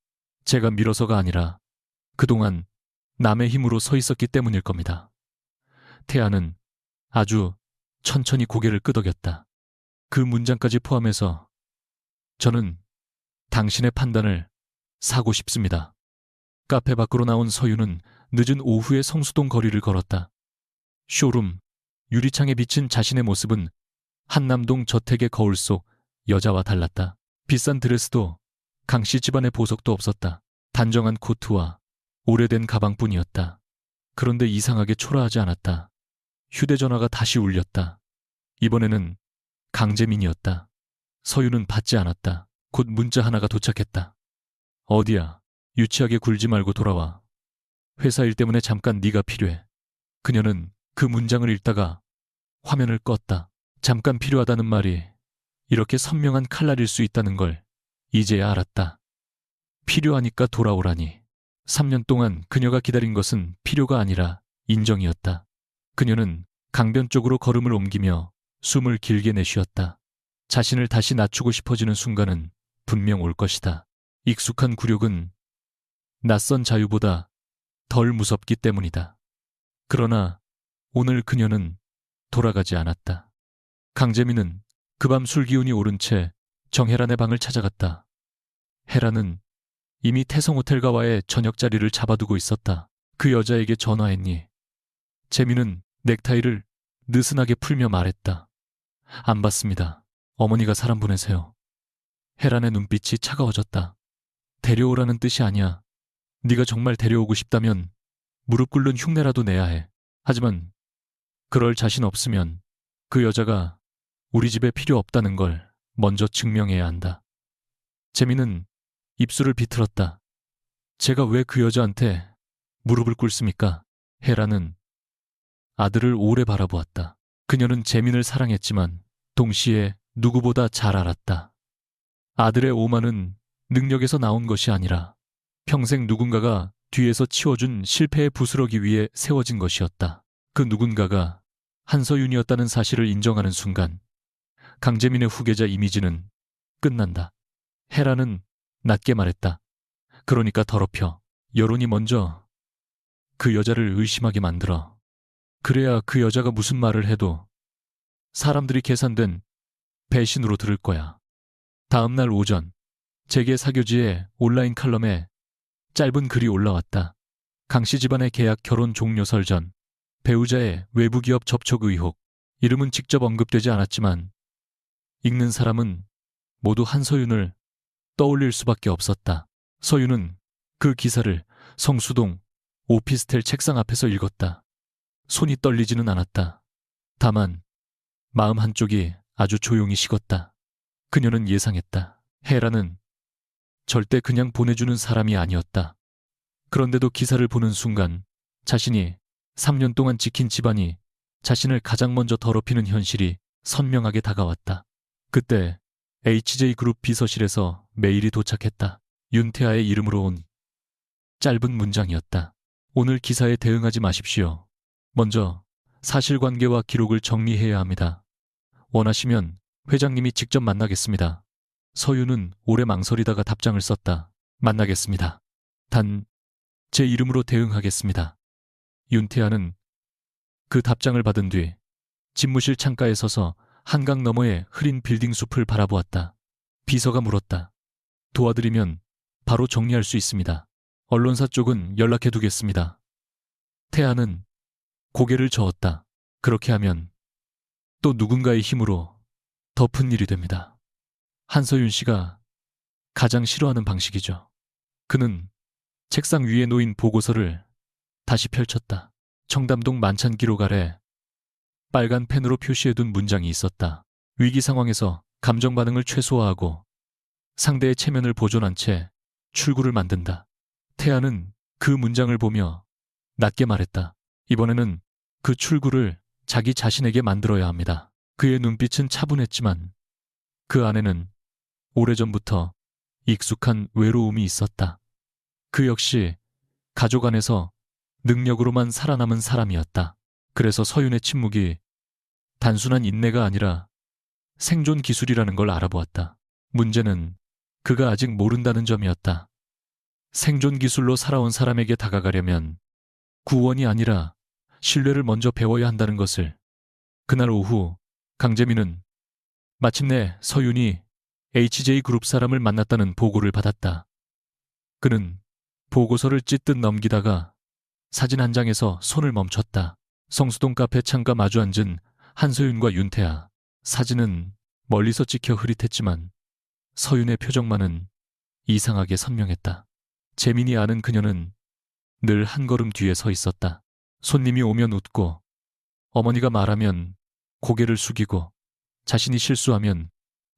제가 밀어서가 아니라 그동안 남의 힘으로 서 있었기 때문일 겁니다. 태아는 아주 천천히 고개를 끄덕였다. 그 문장까지 포함해서 저는 당신의 판단을 사고 싶습니다. 카페 밖으로 나온 서윤은 늦은 오후에 성수동 거리를 걸었다. 쇼룸, 유리창에 비친 자신의 모습은 한남동 저택의 거울 속 여자와 달랐다. 비싼 드레스도 강씨 집안의 보석도 없었다. 단정한 코트와 오래된 가방뿐이었다. 그런데 이상하게 초라하지 않았다. 휴대전화가 다시 울렸다. 이번에는 강재민이었다. 서윤은 받지 않았다. 곧 문자 하나가 도착했다. 어디야? 유치하게 굴지 말고 돌아와. 회사 일 때문에 잠깐 네가 필요해. 그녀는 그 문장을 읽다가 화면을 껐다. 잠깐 필요하다는 말이 이렇게 선명한 칼날일 수 있다는 걸 이제야 알았다. 필요하니까 돌아오라니. 3년 동안 그녀가 기다린 것은 필요가 아니라 인정이었다. 그녀는 강변 쪽으로 걸음을 옮기며 숨을 길게 내쉬었다. 자신을 다시 낮추고 싶어지는 순간은 분명 올 것이다. 익숙한 굴욕은 낯선 자유보다 덜 무섭기 때문이다. 그러나 오늘 그녀는 돌아가지 않았다. 강재민은 그 밤 술기운이 오른 채 정혜란의 방을 찾아갔다. 혜란은 이미 태성호텔가와의 저녁 자리를 잡아두고 있었다. 그 여자에게 전화했니? 재민은 넥타이를 느슨하게 풀며 말했다. 안 받습니다. 어머니가 사람 보내세요. 혜란의 눈빛이 차가워졌다. 데려오라는 뜻이 아니야. 네가 정말 데려오고 싶다면 무릎 꿇는 흉내라도 내야 해. 하지만 그럴 자신 없으면 그 여자가 우리 집에 필요 없다는 걸 먼저 증명해야 한다. 재민은 입술을 비틀었다. 제가 왜 그 여자한테 무릎을 꿇습니까? 혜라는 아들을 오래 바라보았다. 그녀는 재민을 사랑했지만 동시에 누구보다 잘 알았다. 아들의 오만은 능력에서 나온 것이 아니라 평생 누군가가 뒤에서 치워준 실패의 부스러기 위에 세워진 것이었다. 그 누군가가 한서윤이었다는 사실을 인정하는 순간 강재민의 후계자 이미지는 끝난다. 헤라는 낮게 말했다. 그러니까 더럽혀. 여론이 먼저 그 여자를 의심하게 만들어. 그래야 그 여자가 무슨 말을 해도 사람들이 계산된 배신으로 들을 거야. 다음 날 오전 재계 사교지의 온라인 칼럼에 짧은 글이 올라왔다. 강씨 집안의 계약 결혼 종료설 전 배우자의 외부 기업 접촉 의혹. 이름은 직접 언급되지 않았지만 읽는 사람은 모두 한서윤을 떠올릴 수밖에 없었다. 서윤은 그 기사를 성수동 오피스텔 책상 앞에서 읽었다. 손이 떨리지는 않았다. 다만 마음 한쪽이 아주 조용히 식었다. 그녀는 예상했다. 혜라는 절대 그냥 보내주는 사람이 아니었다. 그런데도 기사를 보는 순간 자신이 3년 동안 지킨 집안이 자신을 가장 먼저 더럽히는 현실이 선명하게 다가왔다. 그때 HJ그룹 비서실에서 메일이 도착했다. 윤태아의 이름으로 온 짧은 문장이었다. 오늘 기사에 대응하지 마십시오. 먼저 사실관계와 기록을 정리해야 합니다. 원하시면 회장님이 직접 만나겠습니다. 서윤은 오래 망설이다가 답장을 썼다. 만나겠습니다. 단, 제 이름으로 대응하겠습니다. 윤태아는 그 답장을 받은 뒤 집무실 창가에 서서 한강 너머의 흐린 빌딩 숲을 바라보았다. 비서가 물었다. 도와드리면 바로 정리할 수 있습니다. 언론사 쪽은 연락해두겠습니다. 태아는 고개를 저었다. 그렇게 하면 또 누군가의 힘으로 덮은 일이 됩니다. 한서윤 씨가 가장 싫어하는 방식이죠. 그는 책상 위에 놓인 보고서를 다시 펼쳤다. 청담동 만찬 기록 아래 빨간 펜으로 표시해둔 문장이 있었다. 위기 상황에서 감정 반응을 최소화하고 상대의 체면을 보존한 채 출구를 만든다. 태아는 그 문장을 보며 낮게 말했다. 이번에는 그 출구를 자기 자신에게 만들어야 합니다. 그의 눈빛은 차분했지만 그 안에는 오래전부터 익숙한 외로움이 있었다. 그 역시 가족 안에서 능력으로만 살아남은 사람이었다. 그래서 서윤의 침묵이 단순한 인내가 아니라 생존 기술이라는 걸 알아보았다. 문제는 그가 아직 모른다는 점이었다. 생존 기술로 살아온 사람에게 다가가려면 구원이 아니라 신뢰를 먼저 배워야 한다는 것을. 그날 오후 강재민은 마침내 서윤이 HJ그룹 사람을 만났다는 보고를 받았다. 그는 보고서를 찢듯 넘기다가 사진 한 장에서 손을 멈췄다. 성수동 카페 창가 마주 앉은 한서윤과 윤태아. 사진은 멀리서 찍혀 흐릿했지만 서윤의 표정만은 이상하게 선명했다. 재민이 아는 그녀는 늘 한 걸음 뒤에 서 있었다. 손님이 오면 웃고, 어머니가 말하면 고개를 숙이고, 자신이 실수하면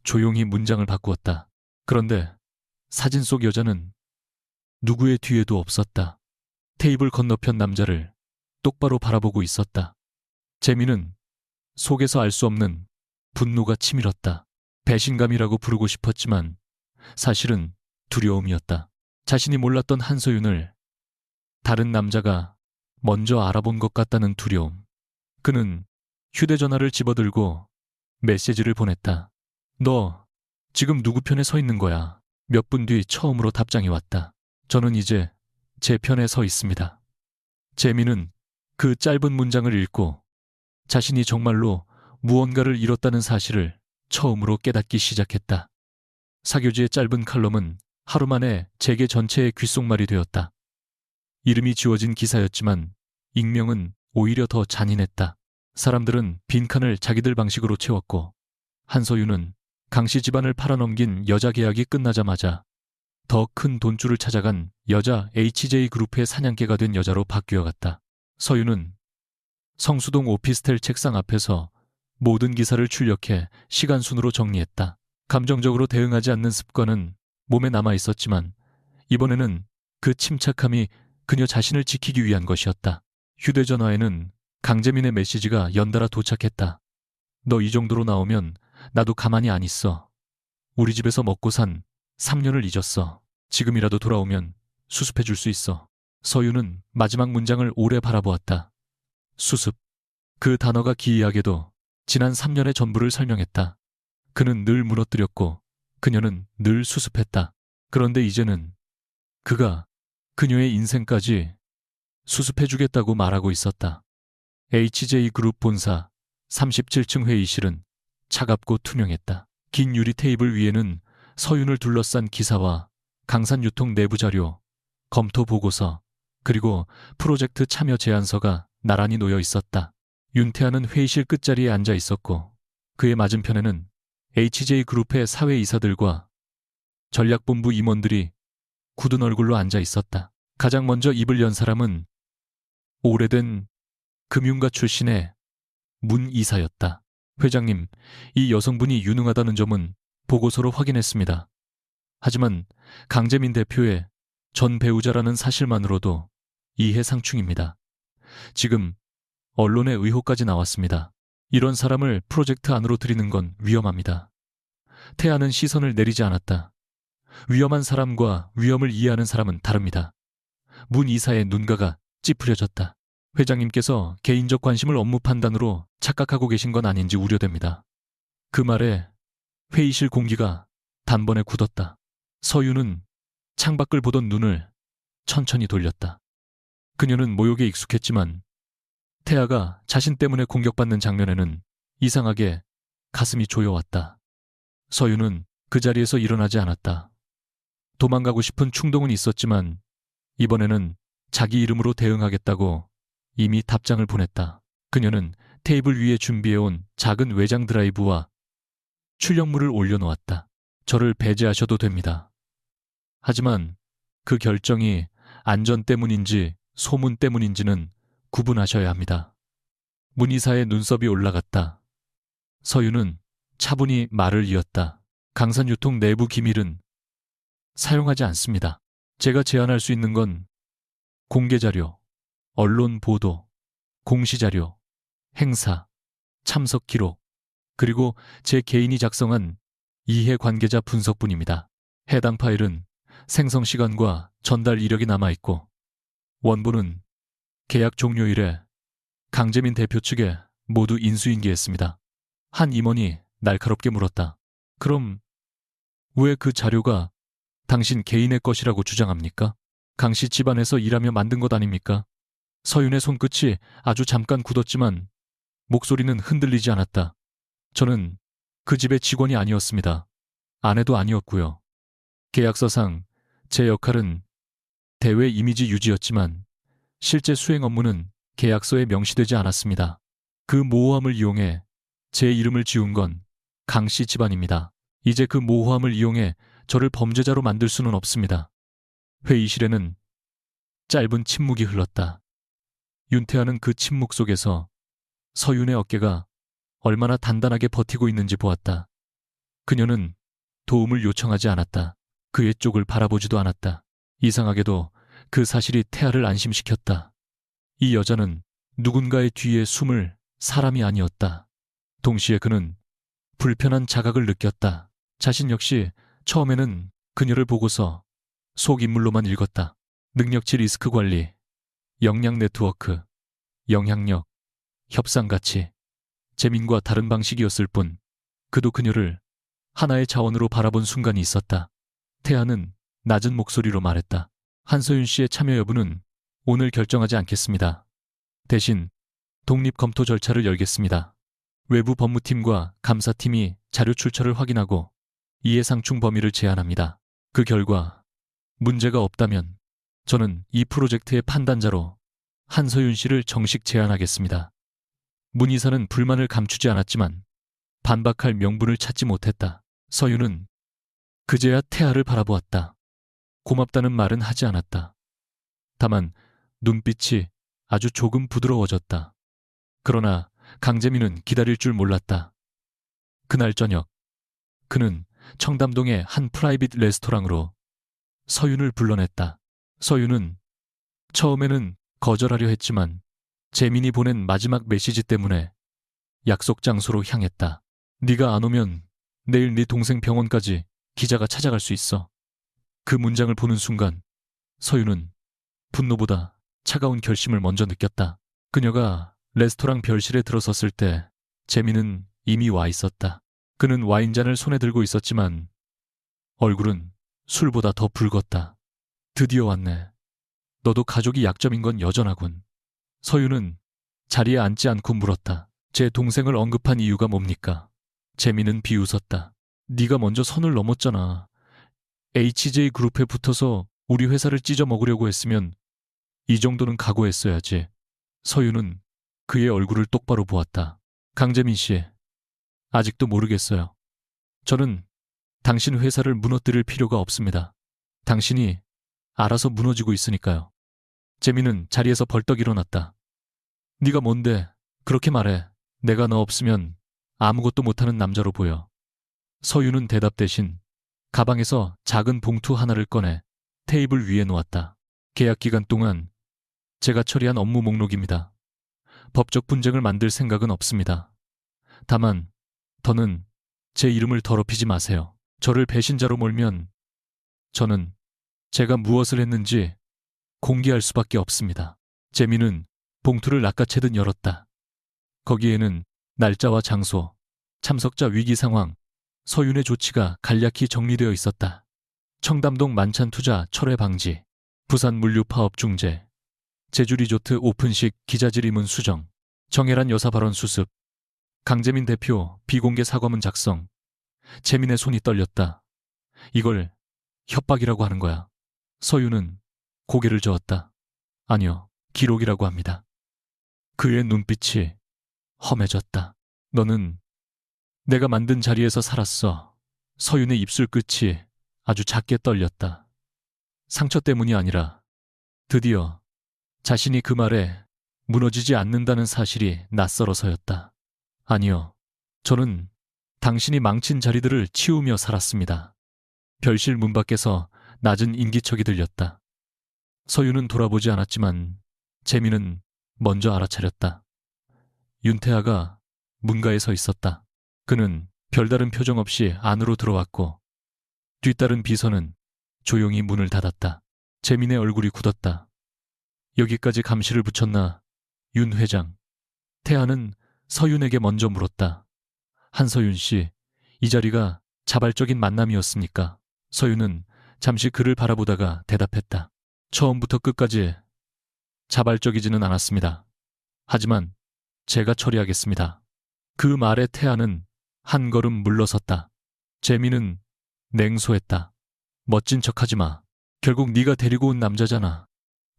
조용히 문장을 바꾸었다. 그런데 사진 속 여자는 누구의 뒤에도 없었다. 테이블 건너편 남자를 똑바로 바라보고 있었다. 재민은 속에서 알 수 없는 분노가 치밀었다. 배신감이라고 부르고 싶었지만 사실은 두려움이었다. 자신이 몰랐던 한서윤을 다른 남자가 먼저 알아본 것 같다는 두려움. 그는 휴대전화를 집어들고 메시지를 보냈다. 너 지금 누구 편에 서 있는 거야? 몇 분 뒤 처음으로 답장이 왔다. 저는 이제 제 편에 서 있습니다. 재민은 그 짧은 문장을 읽고 자신이 정말로 무언가를 잃었다는 사실을 처음으로 깨닫기 시작했다. 사교지의 짧은 칼럼은 하루 만에 재계 전체의 귓속말이 되었다. 이름이 지워진 기사였지만 익명은 오히려 더 잔인했다. 사람들은 빈칸을 자기들 방식으로 채웠고 한서윤은 강씨 집안을 팔아넘긴 여자 계약이 끝나자마자 더 큰 돈줄을 찾아간 여자 HJ그룹의 사냥개가 된 여자로 바뀌어갔다. 서윤은 성수동 오피스텔 책상 앞에서 모든 기사를 출력해 시간순으로 정리했다. 감정적으로 대응하지 않는 습관은 몸에 남아 있었지만 이번에는 그 침착함이 그녀 자신을 지키기 위한 것이었다. 휴대전화에는 강재민의 메시지가 연달아 도착했다. 너 이 정도로 나오면 나도 가만히 안 있어. 우리 집에서 먹고 산 3년을 잊었어. 지금이라도 돌아오면 수습해 줄 수 있어. 서윤은 마지막 문장을 오래 바라보았다. 수습. 그 단어가 기이하게도 지난 3년의 전부를 설명했다. 그는 늘 무너뜨렸고 그녀는 늘 수습했다. 그런데 이제는 그가 그녀의 인생까지 수습해주겠다고 말하고 있었다. HJ그룹 본사 37층 회의실은 차갑고 투명했다. 긴 유리 테이블 위에는 서윤을 둘러싼 기사와 강산유통 내부 자료, 검토 보고서, 그리고 프로젝트 참여 제안서가 나란히 놓여 있었다. 윤태아는 회의실 끝자리에 앉아 있었고 그의 맞은편에는 HJ그룹의 사회이사들과 전략본부 임원들이 굳은 얼굴로 앉아 있었다. 가장 먼저 입을 연 사람은 오래된 금융가 출신의 문 이사였다. 회장님, 이 여성분이 유능하다는 점은 보고서로 확인했습니다. 하지만 강재민 대표의 전 배우자라는 사실만으로도 이해상충입니다. 지금 언론의 의혹까지 나왔습니다. 이런 사람을 프로젝트 안으로 들이는 건 위험합니다. 태아는 시선을 내리지 않았다. 위험한 사람과 위험을 이해하는 사람은 다릅니다. 문 이사의 눈가가 찌푸려졌다. 회장님께서 개인적 관심을 업무 판단으로 착각하고 계신 건 아닌지 우려됩니다. 그 말에 회의실 공기가 단번에 굳었다. 서유는 창밖을 보던 눈을 천천히 돌렸다. 그녀는 모욕에 익숙했지만 태아가 자신 때문에 공격받는 장면에는 이상하게 가슴이 조여왔다. 서유는 그 자리에서 일어나지 않았다. 도망가고 싶은 충동은 있었지만 이번에는 자기 이름으로 대응하겠다고 이미 답장을 보냈다. 그녀는 테이블 위에 준비해온 작은 외장 드라이브와 출력물을 올려놓았다. 저를 배제하셔도 됩니다. 하지만 그 결정이 안전 때문인지 소문 때문인지는 구분하셔야 합니다. 문 이사의 눈썹이 올라갔다. 서유는 차분히 말을 이었다. 강산유통 내부 기밀은 사용하지 않습니다. 제가 제안할 수 있는 건 공개자료, 언론 보도, 공시자료, 행사, 참석 기록, 그리고 제 개인이 작성한 이해관계자 분석뿐입니다. 해당 파일은 생성 시간과 전달 이력이 남아있고 원본은 계약 종료 이래 강재민 대표 측에 모두 인수인계했습니다. 한 임원이 날카롭게 물었다. 그럼 왜 그 자료가 당신 개인의 것이라고 주장합니까? 강씨 집안에서 일하며 만든 것 아닙니까? 서윤의 손끝이 아주 잠깐 굳었지만 목소리는 흔들리지 않았다. 저는 그 집의 직원이 아니었습니다. 아내도 아니었고요. 계약서상 제 역할은 대외 이미지 유지였지만 실제 수행 업무는 계약서에 명시되지 않았습니다. 그 모호함을 이용해 제 이름을 지운 건 강씨 집안입니다. 이제 그 모호함을 이용해 저를 범죄자로 만들 수는 없습니다. 회의실에는 짧은 침묵이 흘렀다. 윤태아는 그 침묵 속에서 서윤의 어깨가 얼마나 단단하게 버티고 있는지 보았다. 그녀는 도움을 요청하지 않았다. 그의 쪽을 바라보지도 않았다. 이상하게도 그 사실이 태아를 안심시켰다. 이 여자는 누군가의 뒤에 숨을 사람이 아니었다. 동시에 그는 불편한 자각을 느꼈다. 자신 역시 처음에는 그녀를 보고서 속인물로만 읽었다. 능력치 리스크 관리, 역량 네트워크, 영향력, 협상 가치, 재민과 다른 방식이었을 뿐 그도 그녀를 하나의 자원으로 바라본 순간이 있었다. 태아는 낮은 목소리로 말했다. 한서윤 씨의 참여 여부는 오늘 결정하지 않겠습니다. 대신 독립 검토 절차를 열겠습니다. 외부 법무팀과 감사팀이 자료 출처를 확인하고 이해상충 범위를 제안합니다. 그 결과 문제가 없다면 저는 이 프로젝트의 판단자로 한서윤 씨를 정식 제안하겠습니다. 문 이사는 불만을 감추지 않았지만 반박할 명분을 찾지 못했다. 서윤은 그제야 태아를 바라보았다. 고맙다는 말은 하지 않았다. 다만 눈빛이 아주 조금 부드러워졌다. 그러나 강재민은 기다릴 줄 몰랐다. 그날 저녁 그는 청담동의 한 프라이빗 레스토랑으로 서윤을 불러냈다. 서윤은 처음에는 거절하려 했지만 재민이 보낸 마지막 메시지 때문에 약속 장소로 향했다. 네가 안 오면 내일 네 동생 병원까지 기자가 찾아갈 수 있어. 그 문장을 보는 순간 서윤은 분노보다 차가운 결심을 먼저 느꼈다. 그녀가 레스토랑 별실에 들어섰을 때 재민은 이미 와 있었다. 그는 와인잔을 손에 들고 있었지만 얼굴은 술보다 더 붉었다. 드디어 왔네. 너도 가족이 약점인 건 여전하군. 서윤은 자리에 앉지 않고 물었다. 제 동생을 언급한 이유가 뭡니까? 재민은 비웃었다. 네가 먼저 선을 넘었잖아. HJ그룹에 붙어서 우리 회사를 찢어 먹으려고 했으면 이 정도는 각오했어야지. 서윤은 그의 얼굴을 똑바로 보았다. 강재민 씨, 아직도 모르겠어요. 저는 당신 회사를 무너뜨릴 필요가 없습니다. 당신이 알아서 무너지고 있으니까요. 재민은 자리에서 벌떡 일어났다. 네가 뭔데 그렇게 말해. 내가 너 없으면 아무것도 못하는 남자로 보여. 서윤은 대답 대신 가방에서 작은 봉투 하나를 꺼내 테이블 위에 놓았다. 계약 기간 동안 제가 처리한 업무 목록입니다. 법적 분쟁을 만들 생각은 없습니다. 다만 더는 제 이름을 더럽히지 마세요. 저를 배신자로 몰면 저는 제가 무엇을 했는지 공개할 수밖에 없습니다. 재민은 봉투를 낚아채듯 열었다. 거기에는 날짜와 장소, 참석자 위기 상황, 서윤의 조치가 간략히 정리되어 있었다. 청담동 만찬 투자 철회 방지, 부산 물류 파업 중재, 제주 리조트 오픈식 기자 질의문 수정, 정혜란 여사 발언 수습, 강재민 대표 비공개 사과문 작성. 재민의 손이 떨렸다. 이걸 협박이라고 하는 거야. 서윤은 고개를 저었다. 아니요, 기록이라고 합니다. 그의 눈빛이 험해졌다. 너는 내가 만든 자리에서 살았어. 서윤의 입술 끝이 아주 작게 떨렸다. 상처 때문이 아니라 드디어 자신이 그 말에 무너지지 않는다는 사실이 낯설어서였다. 아니요, 저는 당신이 망친 자리들을 치우며 살았습니다. 별실 문 밖에서 낮은 인기척이 들렸다. 서윤은 돌아보지 않았지만 재민은 먼저 알아차렸다. 윤태아가 문가에 서 있었다. 그는 별다른 표정 없이 안으로 들어왔고 뒤따른 비서는 조용히 문을 닫았다. 재민의 얼굴이 굳었다. 여기까지 감시를 붙였나, 윤 회장. 태아는 서윤에게 먼저 물었다. 한서윤 씨, 이 자리가 자발적인 만남이었습니까? 서윤은 잠시 그를 바라보다가 대답했다. 처음부터 끝까지 자발적이지는 않았습니다. 하지만 제가 처리하겠습니다. 그 말에 태아는 한 걸음 물러섰다. 재민은 냉소했다. 멋진 척하지 마. 결국 네가 데리고 온 남자잖아.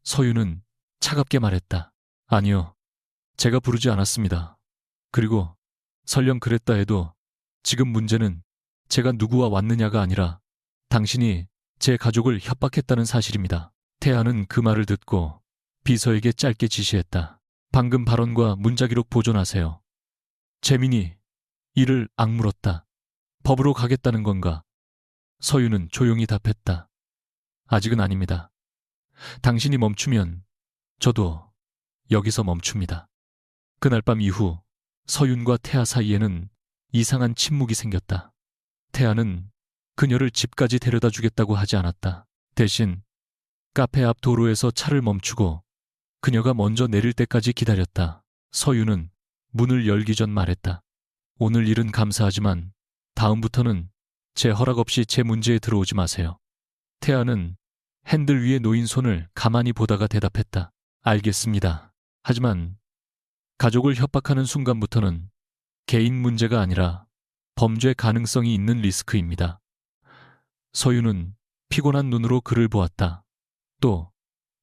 서윤은 차갑게 말했다. 아니요, 제가 부르지 않았습니다. 그리고 설령 그랬다 해도 지금 문제는 제가 누구와 왔느냐가 아니라 당신이 제 가족을 협박했다는 사실입니다. 태아는 그 말을 듣고 비서에게 짧게 지시했다. 방금 발언과 문자기록 보존하세요. 재민이 이를 악물었다. 법으로 가겠다는 건가? 서윤은 조용히 답했다. 아직은 아닙니다. 당신이 멈추면 저도 여기서 멈춥니다. 그날 밤 이후 서윤과 태아 사이에는 이상한 침묵이 생겼다. 태아는 그녀를 집까지 데려다 주겠다고 하지 않았다. 대신 카페 앞 도로에서 차를 멈추고 그녀가 먼저 내릴 때까지 기다렸다. 서윤은 문을 열기 전 말했다. 오늘 일은 감사하지만 다음부터는 제 허락 없이 제 문제에 들어오지 마세요. 태아는 핸들 위에 놓인 손을 가만히 보다가 대답했다. 알겠습니다. 하지만 가족을 협박하는 순간부터는 개인 문제가 아니라 범죄 가능성이 있는 리스크입니다. 서윤은 피곤한 눈으로 그를 보았다. 또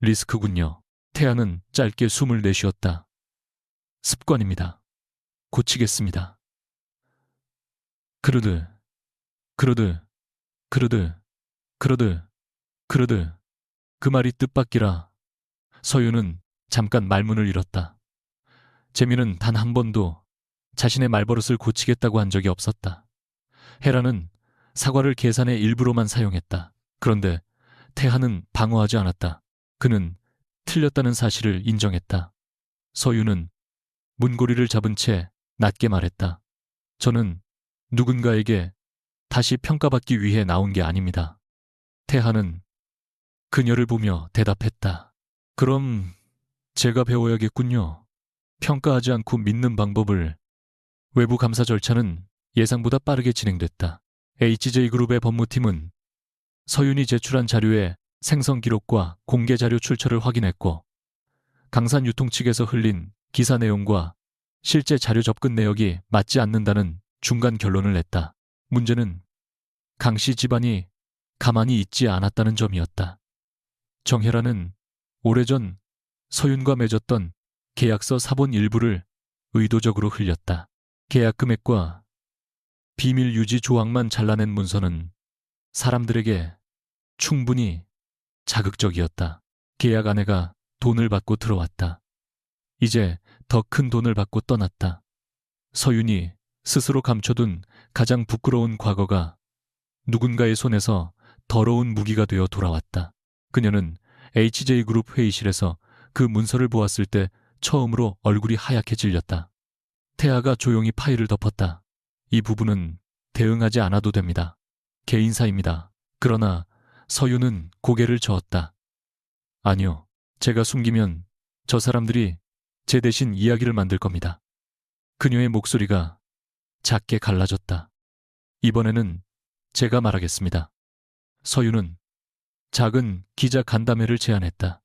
리스크군요. 태아는 짧게 숨을 내쉬었다. 습관입니다. 고치겠습니다. 그러드, 그러드, 그러드, 그러드, 그러드. 그 말이 뜻밖이라 서윤은 잠깐 말문을 잃었다. 재민은 단 한 번도 자신의 말버릇을 고치겠다고 한 적이 없었다. 헤라는 사과를 계산의 일부로만 사용했다. 그런데 태하는 방어하지 않았다. 그는 틀렸다는 사실을 인정했다. 서윤은 문고리를 잡은 채 낮게 말했다. 저는 누군가에게 다시 평가받기 위해 나온 게 아닙니다. 태하는 그녀를 보며 대답했다. 그럼 제가 배워야겠군요. 평가하지 않고 믿는 방법을. 외부 감사 절차는 예상보다 빠르게 진행됐다. HJ그룹의 법무팀은 서윤이 제출한 자료의 생성 기록과 공개 자료 출처를 확인했고 강산 유통 측에서 흘린 기사 내용과 실제 자료 접근 내역이 맞지 않는다는 중간 결론을 냈다. 문제는 강씨 집안이 가만히 있지 않았다는 점이었다. 정혜라는 오래전 서윤과 맺었던 계약서 사본 일부를 의도적으로 흘렸다. 계약 금액과 비밀 유지 조항만 잘라낸 문서는 사람들에게 충분히 자극적이었다. 계약 아내가 돈을 받고 들어왔다. 이제 더 큰 돈을 받고 떠났다. 서윤이 스스로 감춰둔 가장 부끄러운 과거가 누군가의 손에서 더러운 무기가 되어 돌아왔다. 그녀는 HJ그룹 회의실에서 그 문서를 보았을 때 처음으로 얼굴이 하얗게 질렸다. 태아가 조용히 파일을 덮었다. 이 부분은 대응하지 않아도 됩니다. 개인사입니다. 그러나 서윤은 고개를 저었다. 아니요. 제가 숨기면 저 사람들이 제 대신 이야기를 만들 겁니다. 그녀의 목소리가 작게 갈라졌다. 이번에는 제가 말하겠습니다. 서윤은 작은 기자 간담회를 제안했다.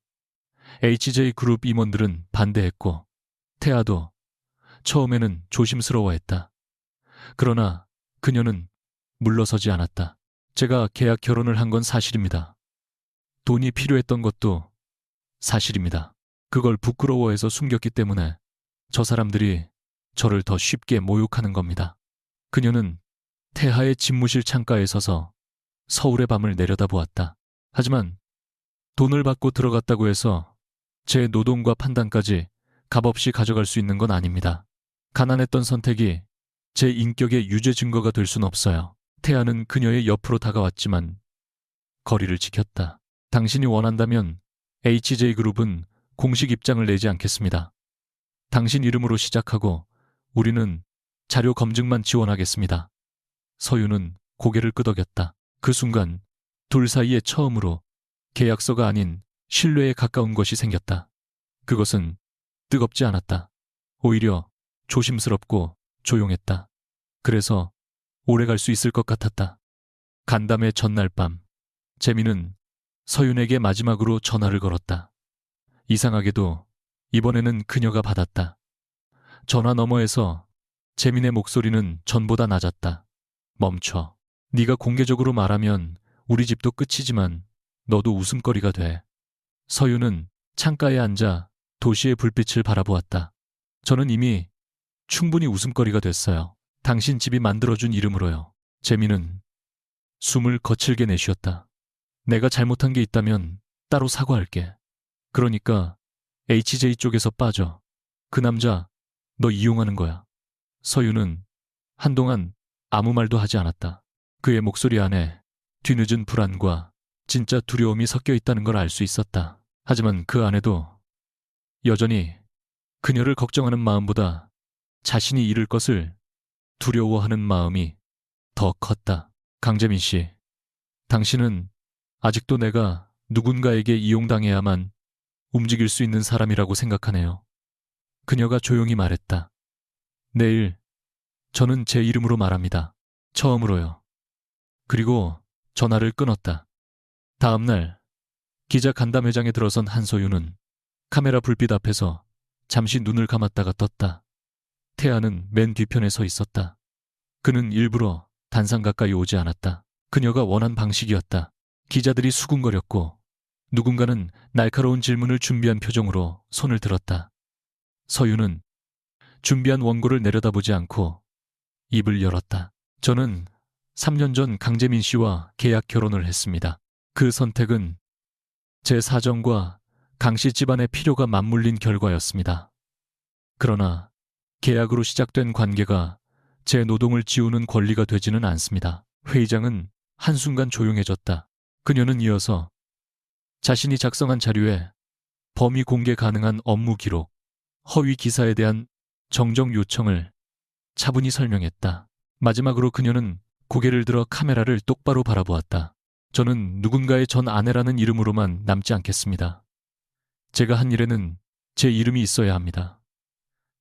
HJ그룹 임원들은 반대했고 태아도 처음에는 조심스러워했다. 그러나 그녀는 물러서지 않았다. 제가 계약 결혼을 한 건 사실입니다. 돈이 필요했던 것도 사실입니다. 그걸 부끄러워해서 숨겼기 때문에 저 사람들이 저를 더 쉽게 모욕하는 겁니다. 그녀는 태하의 집무실 창가에 서서 서울의 밤을 내려다보았다. 하지만 돈을 받고 들어갔다고 해서 제 노동과 판단까지 값없이 가져갈 수 있는 건 아닙니다. 가난했던 선택이 제 인격의 유죄 증거가 될 순 없어요. 태아는 그녀의 옆으로 다가왔지만 거리를 지켰다. 당신이 원한다면 HJ그룹은 공식 입장을 내지 않겠습니다. 당신 이름으로 시작하고 우리는 자료 검증만 지원하겠습니다. 서윤은 고개를 끄덕였다. 그 순간 둘 사이에 처음으로 계약서가 아닌 신뢰에 가까운 것이 생겼다. 그것은 뜨겁지 않았다. 오히려 조심스럽고 조용했다. 그래서 오래 갈 수 있을 것 같았다. 간담회 전날 밤, 재민은 서윤에게 마지막으로 전화를 걸었다. 이상하게도 이번에는 그녀가 받았다. 전화 너머에서 재민의 목소리는 전보다 낮았다. 멈춰. 네가 공개적으로 말하면 우리 집도 끝이지만 너도 웃음거리가 돼. 서윤은 창가에 앉아 도시의 불빛을 바라보았다. 저는 이미 충분히 웃음거리가 됐어요. 당신 집이 만들어준 이름으로요. 재민은 숨을 거칠게 내쉬었다. 내가 잘못한 게 있다면 따로 사과할게. 그러니까 HJ 쪽에서 빠져. 그 남자 너 이용하는 거야. 서윤은 한동안 아무 말도 하지 않았다. 그의 목소리 안에 뒤늦은 불안과 진짜 두려움이 섞여 있다는 걸 알 수 있었다. 하지만 그 안에도 여전히 그녀를 걱정하는 마음보다 자신이 잃을 것을 두려워하는 마음이 더 컸다. 강재민 씨, 당신은 아직도 내가 누군가에게 이용당해야만 움직일 수 있는 사람이라고 생각하네요. 그녀가 조용히 말했다. 내일 저는 제 이름으로 말합니다. 처음으로요. 그리고 전화를 끊었다. 다음 날 기자 간담회장에 들어선 한소윤은 카메라 불빛 앞에서 잠시 눈을 감았다가 떴다. 태아는 맨 뒤편에 서 있었다. 그는 일부러 단상 가까이 오지 않았다. 그녀가 원한 방식이었다. 기자들이 수군거렸고 누군가는 날카로운 질문을 준비한 표정으로 손을 들었다. 서윤은 준비한 원고를 내려다보지 않고 입을 열었다. 저는 3년 전 강재민 씨와 계약 결혼을 했습니다. 그 선택은 제 사정과 강 씨 집안의 필요가 맞물린 결과였습니다. 그러나 계약으로 시작된 관계가 제 노동을 지우는 권리가 되지는 않습니다. 회의장은 한순간 조용해졌다. 그녀는 이어서 자신이 작성한 자료에 범위 공개 가능한 업무 기록, 허위 기사에 대한 정정 요청을 차분히 설명했다. 마지막으로 그녀는 고개를 들어 카메라를 똑바로 바라보았다. 저는 누군가의 전 아내라는 이름으로만 남지 않겠습니다. 제가 한 일에는 제 이름이 있어야 합니다.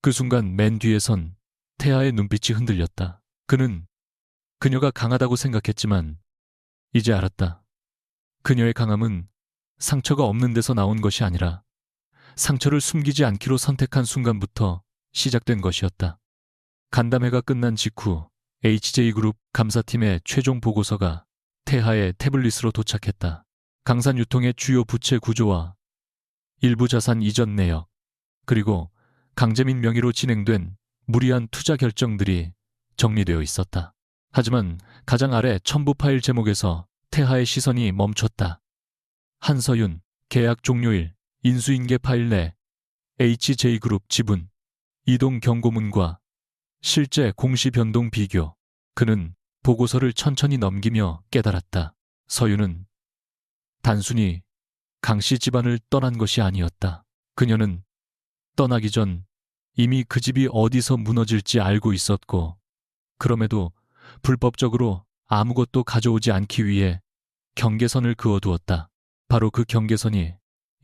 그 순간 맨 뒤에 선 태아의 눈빛이 흔들렸다. 그는 그녀가 강하다고 생각했지만 이제 알았다. 그녀의 강함은 상처가 없는 데서 나온 것이 아니라 상처를 숨기지 않기로 선택한 순간부터 시작된 것이었다. 간담회가 끝난 직후 HJ그룹 감사팀의 최종 보고서가 태하의 태블릿으로 도착했다. 강산유통의 주요 부채 구조와 일부 자산 이전 내역, 그리고 강재민 명의로 진행된 무리한 투자 결정들이 정리되어 있었다. 하지만 가장 아래 첨부 파일 제목에서 태하의 시선이 멈췄다. 한서윤, 계약 종료일, 인수인계 파일 내 HJ그룹 지분, 이동 경고문과 실제 공시 변동 비교. 그는 보고서를 천천히 넘기며 깨달았다. 서윤은 단순히 강씨 집안을 떠난 것이 아니었다. 그녀는 떠나기 전 이미 그 집이 어디서 무너질지 알고 있었고, 그럼에도 불법적으로 아무것도 가져오지 않기 위해 경계선을 그어두었다. 바로 그 경계선이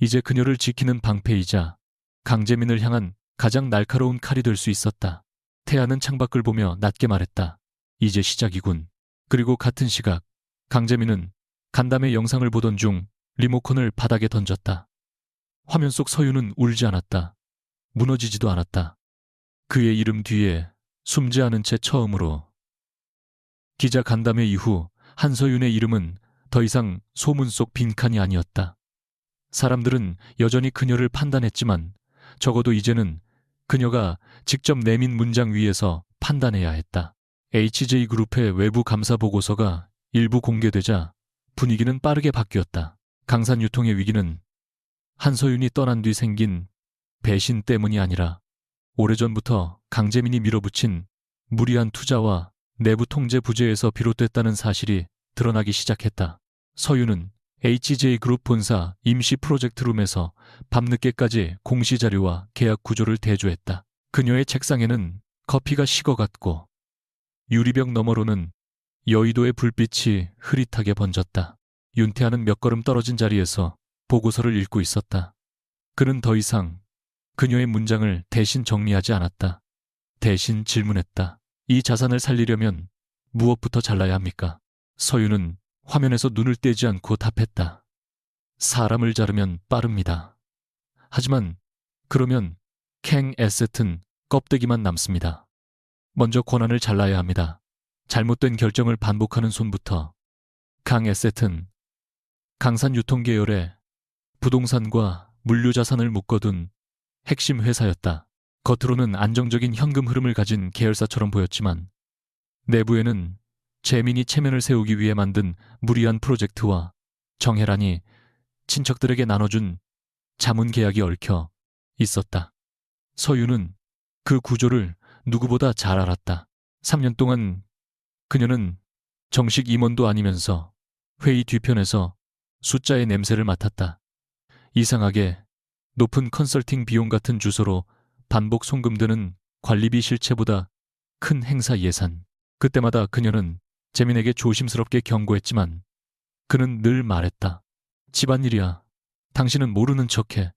이제 그녀를 지키는 방패이자 강재민을 향한 가장 날카로운 칼이 될 수 있었다. 태아는 창밖을 보며 낮게 말했다. 이제 시작이군. 그리고 같은 시각 강재민은 간담회 영상을 보던 중 리모컨을 바닥에 던졌다. 화면 속 서유는 울지 않았다. 무너지지도 않았다. 그의 이름 뒤에 숨지 않은 채 처음으로 기자 간담회 이후 한서윤의 이름은 더 이상 소문 속 빈칸이 아니었다. 사람들은 여전히 그녀를 판단했지만 적어도 이제는 그녀가 직접 내민 문장 위에서 판단해야 했다. HJ그룹의 외부 감사 보고서가 일부 공개되자 분위기는 빠르게 바뀌었다. 강산 유통의 위기는 한서윤이 떠난 뒤 생긴 배신 때문이 아니라 오래전부터 강재민이 밀어붙인 무리한 투자와 내부 통제 부재에서 비롯됐다는 사실이 드러나기 시작했다. 서윤은 HJ그룹 본사 임시 프로젝트룸에서 밤늦게까지 공시자료와 계약 구조를 대조했다. 그녀의 책상에는 커피가 식어갔고 유리벽 너머로는 여의도의 불빛이 흐릿하게 번졌다. 윤태아는 몇 걸음 떨어진 자리에서 보고서를 읽고 있었다. 그는 더 이상 그녀의 문장을 대신 정리하지 않았다. 대신 질문했다. 이 자산을 살리려면 무엇부터 잘라야 합니까? 서윤은 화면에서 눈을 떼지 않고 답했다. 사람을 자르면 빠릅니다. 하지만 그러면 캥 에셋은 껍데기만 남습니다. 먼저 권한을 잘라야 합니다. 잘못된 결정을 반복하는 손부터. 강 에셋은 강산 유통계열의 부동산과 물류자산을 묶어둔 핵심 회사였다. 겉으로는 안정적인 현금 흐름을 가진 계열사처럼 보였지만 내부에는 재민이 체면을 세우기 위해 만든 무리한 프로젝트와 정혜란이 친척들에게 나눠준 자문 계약이 얽혀 있었다. 서유는 그 구조를 누구보다 잘 알았다. 3년 동안 그녀는 정식 임원도 아니면서 회의 뒤편에서 숫자의 냄새를 맡았다. 이상하게 높은 컨설팅 비용 같은 주소로 반복 송금되는 관리비 실체보다 큰 행사 예산. 그때마다 그녀는 재민에게 조심스럽게 경고했지만 그는 늘 말했다. 집안일이야. 당신은 모르는 척해.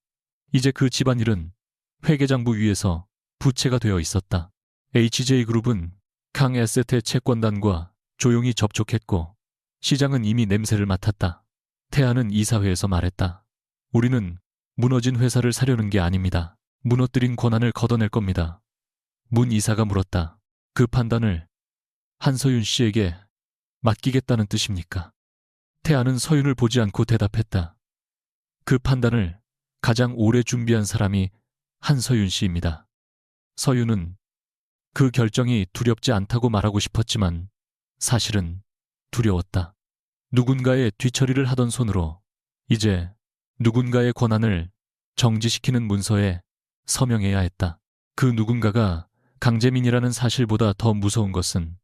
이제 그 집안일은 회계장부 위에서 부채가 되어 있었다. HJ그룹은 강 에셋의 채권단과 조용히 접촉했고 시장은 이미 냄새를 맡았다. 태아는 이사회에서 말했다. 우리는 무너진 회사를 사려는 게 아닙니다. 무너뜨린 권한을 걷어낼 겁니다. 문 이사가 물었다. 그 판단을 한서윤 씨에게 맡기겠다는 뜻입니까? 태아는 서윤을 보지 않고 대답했다. 그 판단을 가장 오래 준비한 사람이 한서윤 씨입니다. 서윤은 그 결정이 두렵지 않다고 말하고 싶었지만 사실은 두려웠다. 누군가의 뒤처리를 하던 손으로 이제 누군가의 권한을 정지시키는 문서에 서명해야 했다. 그 누군가가 강재민이라는 사실보다 더 무서운 것은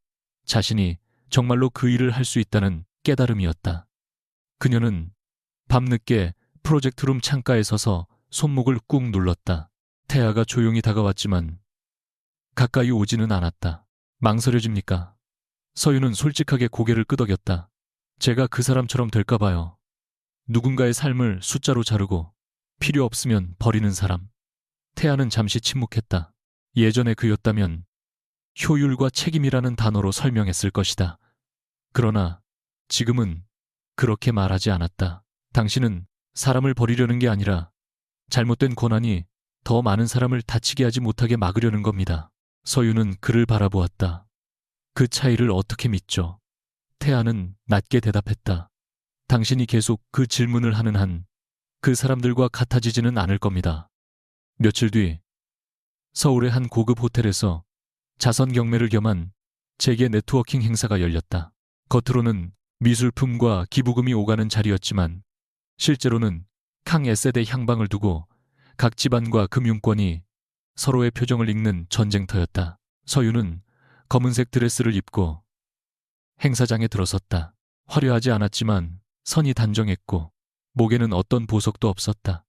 자신이 정말로 그 일을 할 수 있다는 깨달음이었다. 그녀는 밤늦게 프로젝트룸 창가에 서서 손목을 꾹 눌렀다. 태아가 조용히 다가왔지만 가까이 오지는 않았다. 망설여집니까? 서윤은 솔직하게 고개를 끄덕였다. 제가 그 사람처럼 될까 봐요. 누군가의 삶을 숫자로 자르고 필요 없으면 버리는 사람. 태아는 잠시 침묵했다. 예전에 그였다면 효율과 책임이라는 단어로 설명했을 것이다. 그러나 지금은 그렇게 말하지 않았다. 당신은 사람을 버리려는 게 아니라 잘못된 권한이 더 많은 사람을 다치게 하지 못하게 막으려는 겁니다. 서유는 그를 바라보았다. 그 차이를 어떻게 믿죠? 태아는 낮게 대답했다. 당신이 계속 그 질문을 하는 한 그 사람들과 같아지지는 않을 겁니다. 며칠 뒤 서울의 한 고급 호텔에서 자선 경매를 겸한 재계 네트워킹 행사가 열렸다. 겉으로는 미술품과 기부금이 오가는 자리였지만 실제로는 강 에셋의 향방을 두고 각 집안과 금융권이 서로의 표정을 읽는 전쟁터였다. 서유는 검은색 드레스를 입고 행사장에 들어섰다. 화려하지 않았지만 선이 단정했고 목에는 어떤 보석도 없었다.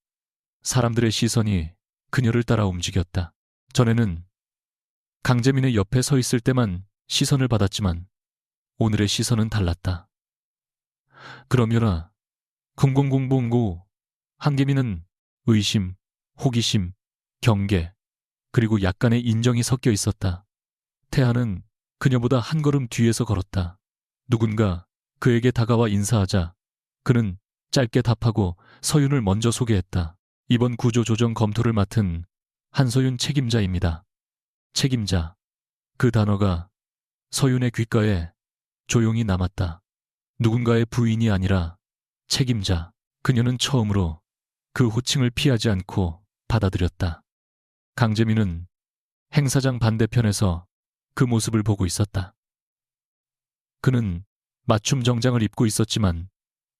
사람들의 시선이 그녀를 따라 움직였다. 전에는 강재민의 옆에 서 있을 때만 시선을 받았지만 오늘의 시선은 달랐다. 그러며라 공공공봉고 한계민은 의심, 호기심, 경계, 그리고 약간의 인정이 섞여 있었다. 태아는 그녀보다 한 걸음 뒤에서 걸었다. 누군가 그에게 다가와 인사하자 그는 짧게 답하고 서윤을 먼저 소개했다. 이번 구조조정 검토를 맡은 한서윤 책임자입니다. 책임자. 그 단어가 서윤의 귓가에 조용히 남았다. 누군가의 부인이 아니라 책임자. 그녀는 처음으로 그 호칭을 피하지 않고 받아들였다. 강재민은 행사장 반대편에서 그 모습을 보고 있었다. 그는 맞춤 정장을 입고 있었지만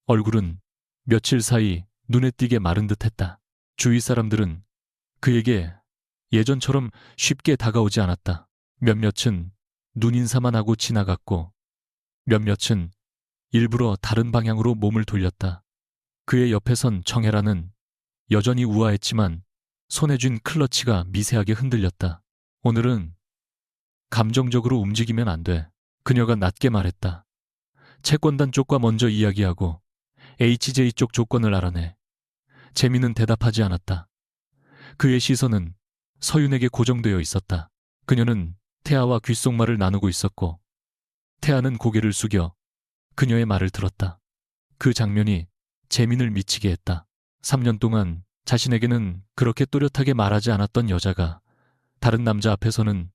얼굴은 며칠 사이 눈에 띄게 마른 듯했다. 주위 사람들은 그에게 예전처럼 쉽게 다가오지 않았다. 몇몇은 눈인사만 하고 지나갔고 몇몇은 일부러 다른 방향으로 몸을 돌렸다. 그의 옆에 선 정혜라는 여전히 우아했지만 손에 쥔 클러치가 미세하게 흔들렸다. 오늘은 감정적으로 움직이면 안 돼. 그녀가 낮게 말했다. 채권단 쪽과 먼저 이야기하고 HJ 쪽 조건을 알아내. 재민은 대답하지 않았다. 그의 시선은 서윤에게 고정되어 있었다. 그녀는 태아와 귓속말을 나누고 있었고 태아는 고개를 숙여 그녀의 말을 들었다. 그 장면이 재민을 미치게 했다. 3년 동안 자신에게는 그렇게 또렷하게 말하지 않았던 여자가 다른 남자 앞에서는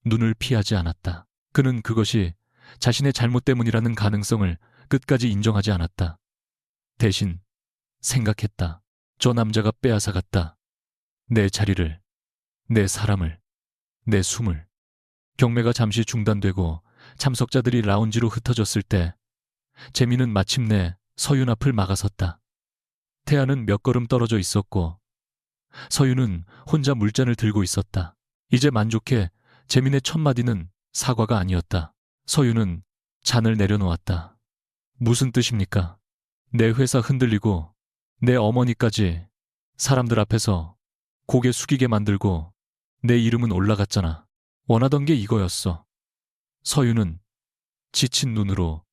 눈을 피하지 않았다. 그는 그것이 자신의 잘못 때문이라는 가능성을 끝까지 인정하지 않았다. 대신 생각했다. 저 남자가 빼앗아갔다. 내 자리를, 내 사람을, 내 숨을. 경매가 잠시 중단되고 참석자들이 라운지로 흩어졌을 때 재민은 마침내 서윤 앞을 막아섰다. 태아는 몇 걸음 떨어져 있었고 서윤은 혼자 물잔을 들고 있었다. 이제 만족해. 재민의 첫 마디는 사과가 아니었다. 서윤은 잔을 내려놓았다. 무슨 뜻입니까? 내 회사 흔들리고 내 어머니까지 사람들 앞에서 고개 숙이게 만들고 내 이름은 올라갔잖아. 원하던 게 이거였어. 서윤은 지친 눈으로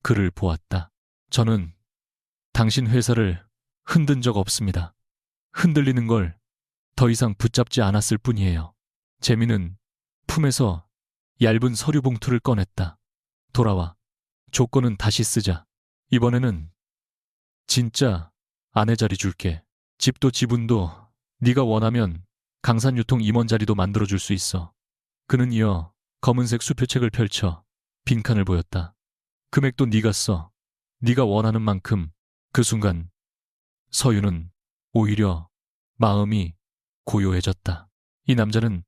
그를 보았다. 저는 당신 회사를 흔든 적 없습니다. 흔들리는 걸 더 이상 붙잡지 않았을 뿐이에요. 재민은 품에서 얇은 서류 봉투를 꺼냈다. 돌아와. 조건은 다시 쓰자. 이번에는 진짜 아내 자리 줄게. 집도 지분도 네가 원하면 강산유통 임원 자리도 만들어줄 수 있어. 그는 이어 검은색 수표책을 펼쳐 빈칸을 보였다. 금액도 네가 써. 네가 원하는 만큼. 그 순간 서윤은 오히려 마음이 고요해졌다. 이 남자는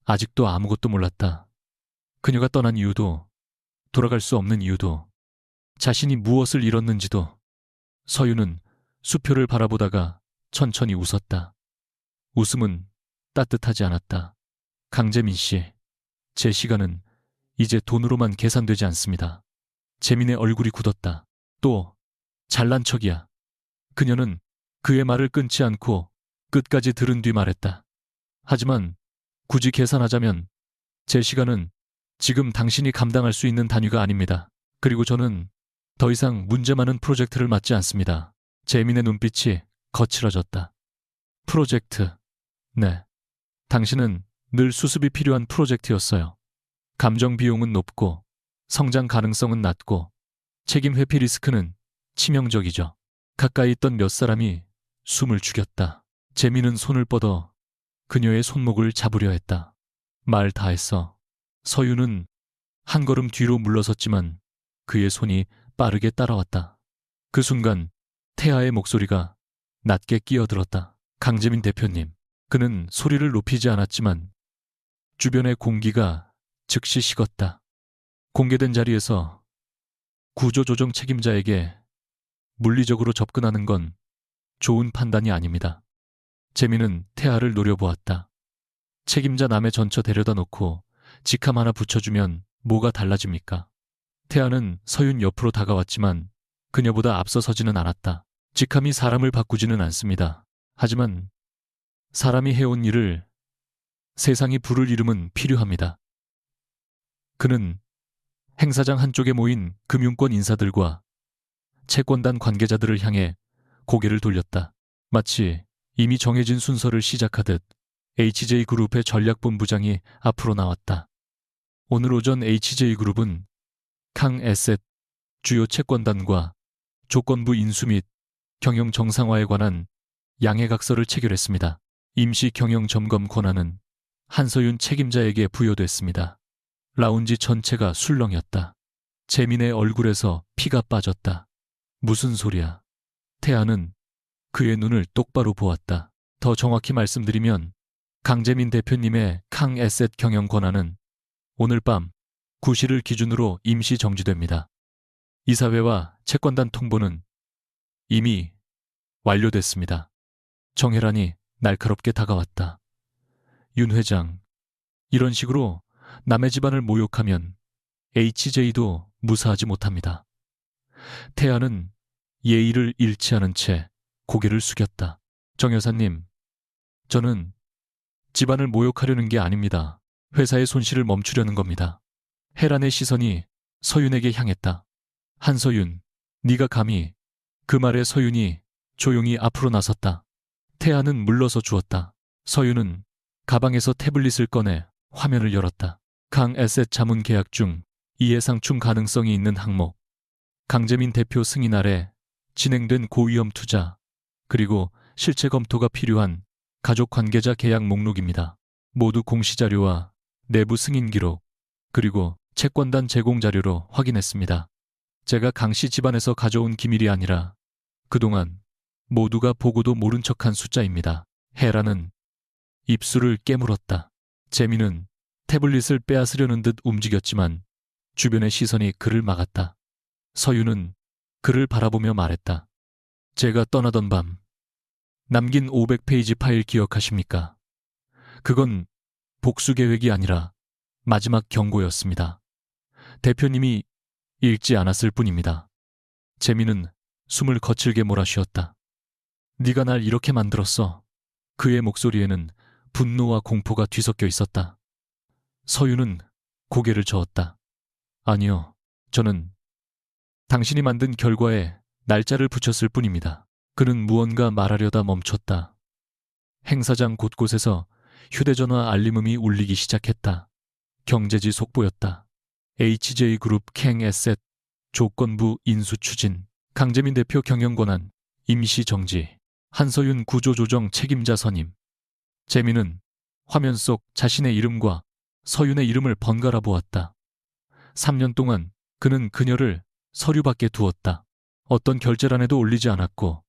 아직도 아무것도 몰랐다. 그녀가 떠난 이유도, 돌아갈 수 없는 이유도, 자신이 무엇을 잃었는지도. 서윤은 수표를 바라보다가 천천히 웃었다. 웃음은 따뜻하지 않았다. 강재민 씨, 제 시간은 이제 돈으로만 계산되지 않습니다. 재민의 얼굴이 굳었다. 또 잘난 척이야. 그녀는 그의 말을 끊지 않고 끝까지 들은 뒤 말했다. 하지만 굳이 계산하자면 제 시간은 지금 당신이 감당할 수 있는 단위가 아닙니다. 그리고 저는 더 이상 문제 많은 프로젝트를 맡지 않습니다. 재민의 눈빛이 거칠어졌다. 프로젝트. 네. 당신은 늘 수습이 필요한 프로젝트였어요. 감정 비용은 높고 성장 가능성은 낮고 책임 회피 리스크는 치명적이죠. 가까이 있던 몇 사람이 숨을 죽였다. 재민은 손을 뻗어 그녀의 손목을 잡으려 했다. 말 다 했어. 서윤은 한 걸음 뒤로 물러섰지만 그의 손이 빠르게 따라왔다. 그 순간 태아의 목소리가 낮게 끼어들었다. 강재민 대표님. 그는 소리를 높이지 않았지만 주변의 공기가 즉시 식었다. 공개된 자리에서 구조조정 책임자에게 물리적으로 접근하는 건 좋은 판단이 아닙니다. 재민은 태아를 노려보았다. 책임자 남의 전처 데려다 놓고 직함 하나 붙여주면 뭐가 달라집니까? 태아는 서윤 옆으로 다가왔지만 그녀보다 앞서 서지는 않았다. 직함이 사람을 바꾸지는 않습니다. 하지만 사람이 해온 일을 세상이 부를 이름은 필요합니다. 그는 행사장 한쪽에 모인 금융권 인사들과 채권단 관계자들을 향해 고개를 돌렸다. 마치 이미 정해진 순서를 시작하듯 HJ그룹의 전략본부장이 앞으로 나왔다. 오늘 오전 HJ그룹은 캉에셋 주요 채권단과 조건부 인수 및 경영 정상화에 관한 양해각서를 체결했습니다. 임시 경영 점검 권한은 한서윤 책임자에게 부여됐습니다. 라운지 전체가 술렁였다. 재민의 얼굴에서 피가 빠졌다. 무슨 소리야? 태아는 그의 눈을 똑바로 보았다. 더 정확히 말씀드리면 강재민 대표님의 캉에셋 경영 권한은 오늘 밤 9시를 기준으로 임시 정지됩니다. 이사회와 채권단 통보는 이미 완료됐습니다. 정혜란이 날카롭게 다가왔다. 윤 회장, 이런 식으로 남의 집안을 모욕하면 HJ도 무사하지 못합니다. 태아는 예의를 잃지 않은 채 고개를 숙였다. 정 여사님, 저는 집안을 모욕하려는 게 아닙니다. 회사의 손실을 멈추려는 겁니다. 혜란의 시선이 서윤에게 향했다. 한서윤, 네가 감히. 그 말에 서윤이 조용히 앞으로 나섰다. 태아는 물러서 주었다. 서윤은 가방에서 태블릿을 꺼내 화면을 열었다. 캉에셋 자문 계약 중 이해상충 가능성이 있는 항목, 강재민 대표 승인 아래 진행된 고위험 투자, 그리고 실체 검토가 필요한 가족 관계자 계약 목록입니다. 모두 공시자료와 내부 승인 기록, 그리고 채권단 제공 자료로 확인했습니다. 제가 강씨 집안에서 가져온 기밀이 아니라 그동안 모두가 보고도 모른 척한 숫자입니다. 혜라는 입술을 깨물었다. 재민은 태블릿을 빼앗으려는 듯 움직였지만 주변의 시선이 그를 막았다. 서윤은 그를 바라보며 말했다. 제가 떠나던 밤 남긴 500페이지 파일 기억하십니까? 그건 복수 계획이 아니라 마지막 경고였습니다. 대표님이 읽지 않았을 뿐입니다. 재민은 숨을 거칠게 몰아쉬었다. 네가 날 이렇게 만들었어. 그의 목소리에는 분노와 공포가 뒤섞여 있었다. 서윤은 고개를 저었다. 아니요, 저는 당신이 만든 결과에 날짜를 붙였을 뿐입니다. 그는 무언가 말하려다 멈췄다. 행사장 곳곳에서 휴대전화 알림음이 울리기 시작했다. 경제지 속보였다. HJ그룹 캥에셋 조건부 인수 추진, 강재민 대표 경영권한 임시 정지, 한서윤 구조조정 책임자 선임. 재민은 화면 속 자신의 이름과 서윤의 이름을 번갈아 보았다. 3년 동안 그는 그녀를 서류 밖에 두었다. 어떤 결제란에도 올리지 않았고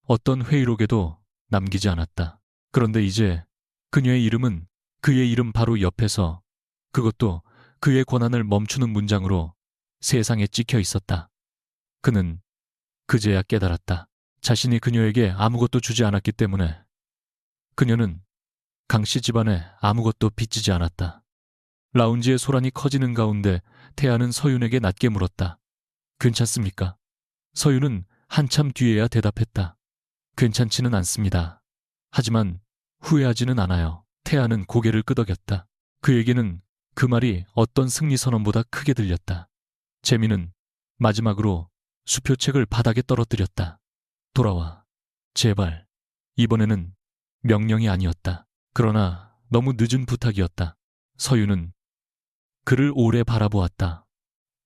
어떤 회의록에도 남기지 않았다. 그런데 이제 그녀의 이름은 그의 이름 바로 옆에서, 그것도 그의 권한을 멈추는 문장으로 세상에 찍혀 있었다. 그는 그제야 깨달았다. 자신이 그녀에게 아무것도 주지 않았기 때문에 그녀는 강씨 집안에 아무것도 빚지지 않았다. 라운지의 소란이 커지는 가운데 태아는 서윤에게 낮게 물었다. 괜찮습니까? 서윤은 한참 뒤에야 대답했다. 괜찮지는 않습니다. 하지만 후회하지는 않아요. 태아는 고개를 끄덕였다. 그에게는 그 말이 어떤 승리 선언보다 크게 들렸다. 재민은 마지막으로 수표책을 바닥에 떨어뜨렸다. 돌아와. 제발. 이번에는 명령이 아니었다. 그러나 너무 늦은 부탁이었다. 서윤은 그를 오래 바라보았다.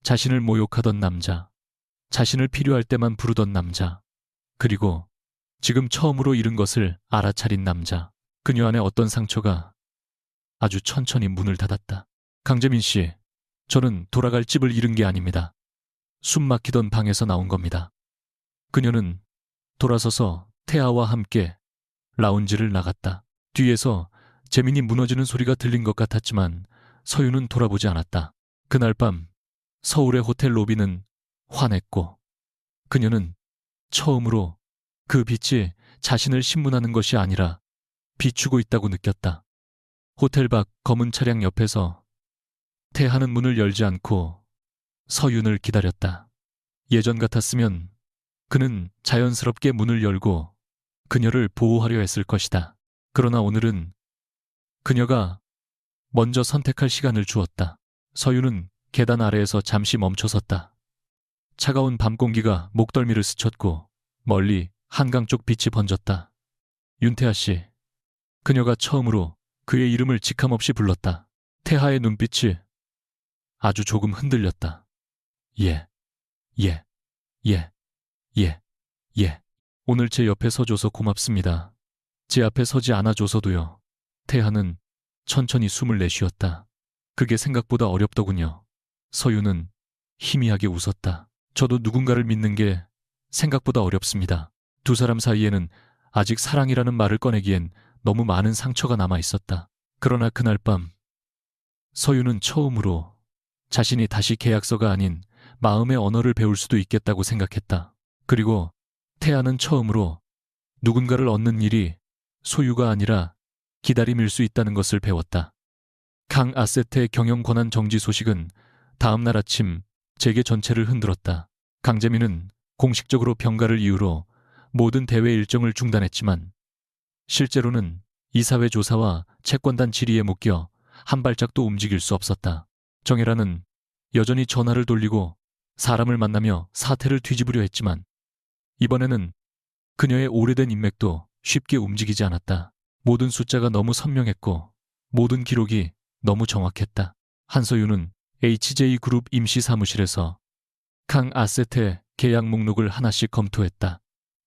자신을 모욕하던 남자, 자신을 필요할 때만 부르던 남자, 그리고 지금 처음으로 잃은 것을 알아차린 남자. 그녀 안에 어떤 상처가 아주 천천히 문을 닫았다. 강재민 씨, 저는 돌아갈 집을 잃은 게 아닙니다. 숨 막히던 방에서 나온 겁니다. 그녀는 돌아서서 태아와 함께 라운지를 나갔다. 뒤에서 재민이 무너지는 소리가 들린 것 같았지만 서윤은 돌아보지 않았다. 그날 밤 서울의 호텔 로비는 환했고 그녀는 처음으로 그 빛이 자신을 신문하는 것이 아니라 비추고 있다고 느꼈다. 호텔 밖 검은 차량 옆에서 태하는 문을 열지 않고 서윤을 기다렸다. 예전 같았으면 그는 자연스럽게 문을 열고 그녀를 보호하려 했을 것이다. 그러나 오늘은 그녀가 먼저 선택할 시간을 주었다. 서유는 계단 아래에서 잠시 멈춰섰다. 차가운 밤 공기가 목덜미를 스쳤고 멀리 한강 쪽 빛이 번졌다. 윤태아 씨. 그녀가 처음으로 그의 이름을 직함없이 불렀다. 태하의 눈빛이 아주 조금 흔들렸다. 예, 예, 예, 예, 예. 오늘 제 옆에 서줘서 고맙습니다. 제 앞에 서지 않아줘서도요. 태하는 천천히 숨을 내쉬었다. 그게 생각보다 어렵더군요. 서유는 희미하게 웃었다. 저도 누군가를 믿는 게 생각보다 어렵습니다. 두 사람 사이에는 아직 사랑이라는 말을 꺼내기엔 너무 많은 상처가 남아 있었다. 그러나 그날 밤 서유는 처음으로 자신이 다시 계약서가 아닌 마음의 언어를 배울 수도 있겠다고 생각했다. 그리고 태아는 처음으로 누군가를 얻는 일이 소유가 아니라 기다림일 수 있다는 것을 배웠다. 강 아세트의 경영 권한 정지 소식은 다음 날 아침 재계 전체를 흔들었다. 강재민은 공식적으로 병가를 이유로 모든 대회 일정을 중단했지만 실제로는 이사회 조사와 채권단 질의에 묶여 한 발짝도 움직일 수 없었다. 정혜라는 여전히 전화를 돌리고 사람을 만나며 사태를 뒤집으려 했지만 이번에는 그녀의 오래된 인맥도 쉽게 움직이지 않았다. 모든 숫자가 너무 선명했고 모든 기록이 너무 정확했다. 한서유는 HJ그룹 임시사무실에서 강 아세트의 계약 목록을 하나씩 검토했다.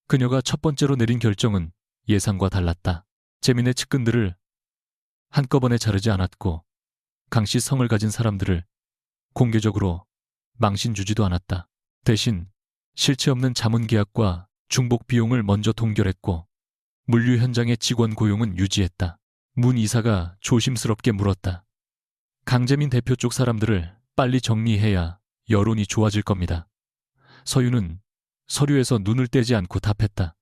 그녀가 첫 번째로 내린 결정은 예상과 달랐다. 재민의 측근들을 한꺼번에 자르지 않았고 강씨 성을 가진 사람들을 공개적으로 망신 주지도 않았다. 대신 실체 없는 자문 계약과 중복 비용을 먼저 동결했고 물류 현장의 직원 고용은 유지했다. 문 이사가 조심스럽게 물었다. 강재민 대표 쪽 사람들을 빨리 정리해야 여론이 좋아질 겁니다. 서유는 서류에서 눈을 떼지 않고 답했다.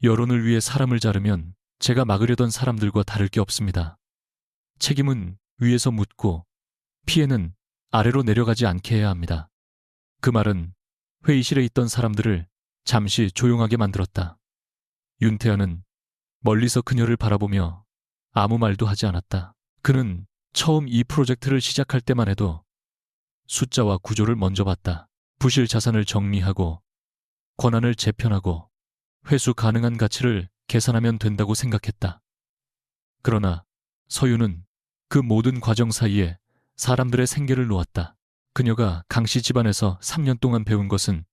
여론을 위해 사람을 자르면 제가 막으려던 사람들과 다를 게 없습니다. 책임은 위에서 묻고 피해는 아래로 내려가지 않게 해야 합니다. 그 말은 회의실에 있던 사람들을 잠시 조용하게 만들었다. 윤태아는 멀리서 그녀를 바라보며 아무 말도 하지 않았다. 그는 처음 이 프로젝트를 시작할 때만 해도 숫자와 구조를 먼저 봤다. 부실 자산을 정리하고 권한을 재편하고 회수 가능한 가치를 계산하면 된다고 생각했다. 그러나 서유는 그 모든 과정 사이에 사람들의 생계를 놓았다. 그녀가 강씨 집안에서 3년 동안 배운 것은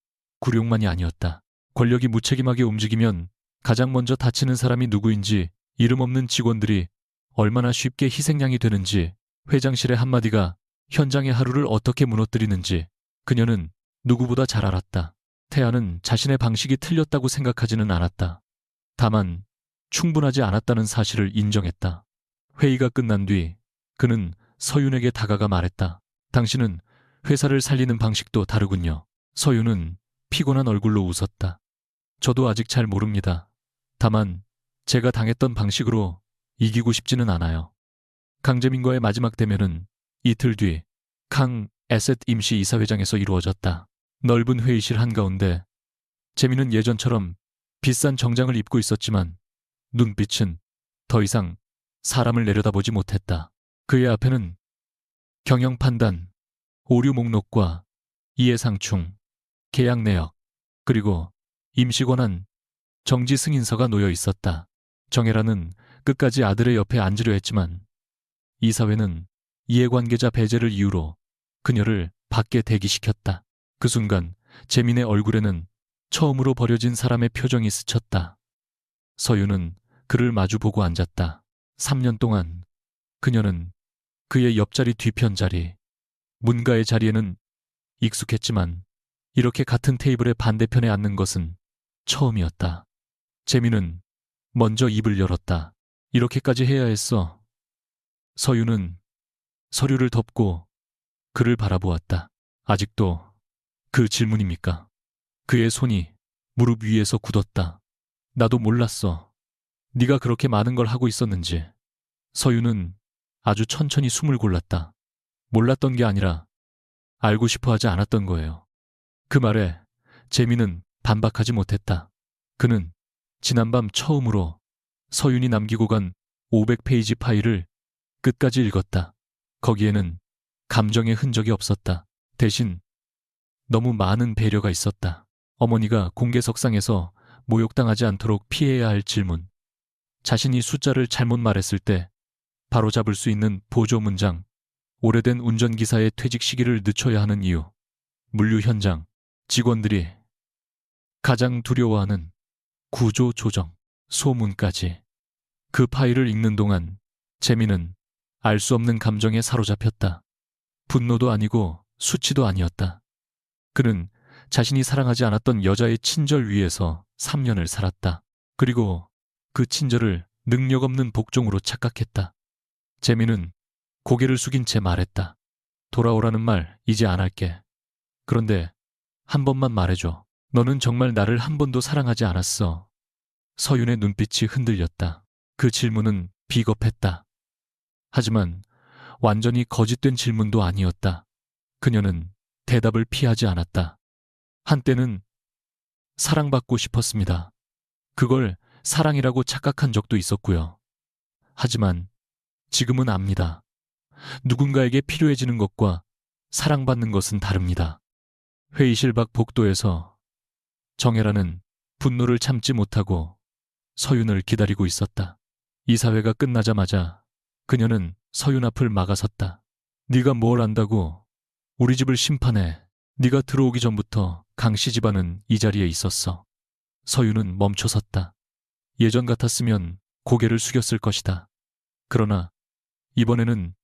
굴욕만이 아니었다. 권력이 무책임하게 움직이면 가장 먼저 다치는 사람이 누구인지, 이름 없는 직원들이 얼마나 쉽게 희생양이 되는지, 회장실의 한마디가 현장의 하루를 어떻게 무너뜨리는지 그녀는 누구보다 잘 알았다. 태아는 자신의 방식이 틀렸다고 생각하지는 않았다. 다만 충분하지 않았다는 사실을 인정했다. 회의가 끝난 뒤 그는 서윤에게 다가가 말했다. 당신은 회사를 살리는 방식도 다르군요. 서윤은 피곤한 얼굴로 웃었다. 저도 아직 잘 모릅니다. 다만 제가 당했던 방식으로 이기고 싶지는 않아요. 강재민과의 마지막 대면은 이틀 뒤 강 에셋 임시 이사회장에서 이루어졌다. 넓은 회의실 한가운데 재민은 예전처럼 비싼 정장을 입고 있었지만 눈빛은 더 이상 사람을 내려다보지 못했다. 그의 앞에는 경영 판단, 오류 목록과 이해상충, 계약 내역, 그리고 임시권한 정지 승인서가 놓여 있었다. 정혜라는 끝까지 아들의 옆에 앉으려 했지만 이사회는 이해관계자 배제를 이유로 그녀를 밖에 대기시켰다. 그 순간 재민의 얼굴에는 처음으로 버려진 사람의 표정이 스쳤다. 서유는 그를 마주보고 앉았다. 3년 동안 그녀는 그의 옆자리 뒤편 자리, 문가의 자리에는 익숙했지만 이렇게 같은 테이블의 반대편에 앉는 것은 처음이었다. 재민은 먼저 입을 열었다. 이렇게까지 해야 했어. 서유는 서류를 덮고 그를 바라보았다. 아직도 그 질문입니까? 그의 손이 무릎 위에서 굳었다. 나도 몰랐어. 네가 그렇게 많은 걸 하고 있었는지. 서유는 아주 천천히 숨을 골랐다. 몰랐던 게 아니라 알고 싶어 하지 않았던 거예요. 그 말에 재민은 반박하지 못했다. 그는 지난밤 처음으로 서윤이 남기고 간 500페이지 파일을 끝까지 읽었다. 거기에는 감정의 흔적이 없었다. 대신 너무 많은 배려가 있었다. 어머니가 공개석상에서 모욕당하지 않도록 피해야 할 질문, 자신이 숫자를 잘못 말했을 때 바로잡을 수 있는 보조 문장, 오래된 운전기사의 퇴직 시기를 늦춰야 하는 이유, 물류 현장, 직원들이 가장 두려워하는 구조 조정, 소문까지. 그 파일을 읽는 동안 재민은 알 수 없는 감정에 사로잡혔다. 분노도 아니고 수치도 아니었다. 그는 자신이 사랑하지 않았던 여자의 친절 위에서 3년을 살았다. 그리고 그 친절을 능력 없는 복종으로 착각했다. 재민은 고개를 숙인 채 말했다. 돌아오라는 말 이제 안 할게. 그런데 한 번만 말해줘. 너는 정말 나를 한 번도 사랑하지 않았어. 서윤의 눈빛이 흔들렸다. 그 질문은 비겁했다. 하지만 완전히 거짓된 질문도 아니었다. 그녀는 대답을 피하지 않았다. 한때는 사랑받고 싶었습니다. 그걸 사랑이라고 착각한 적도 있었고요. 하지만 지금은 압니다. 누군가에게 필요해지는 것과 사랑받는 것은 다릅니다. 회의실 밖 복도에서 정혜라는 분노를 참지 못하고 서윤을 기다리고 있었다. 이사회가 끝나자마자 그녀는 서윤 앞을 막아섰다. 네가 뭘 안다고 우리 집을 심판해. 네가 들어오기 전부터 강씨 집안은 이 자리에 있었어. 서윤은 멈춰섰다. 예전 같았으면 고개를 숙였을 것이다. 그러나 이번에는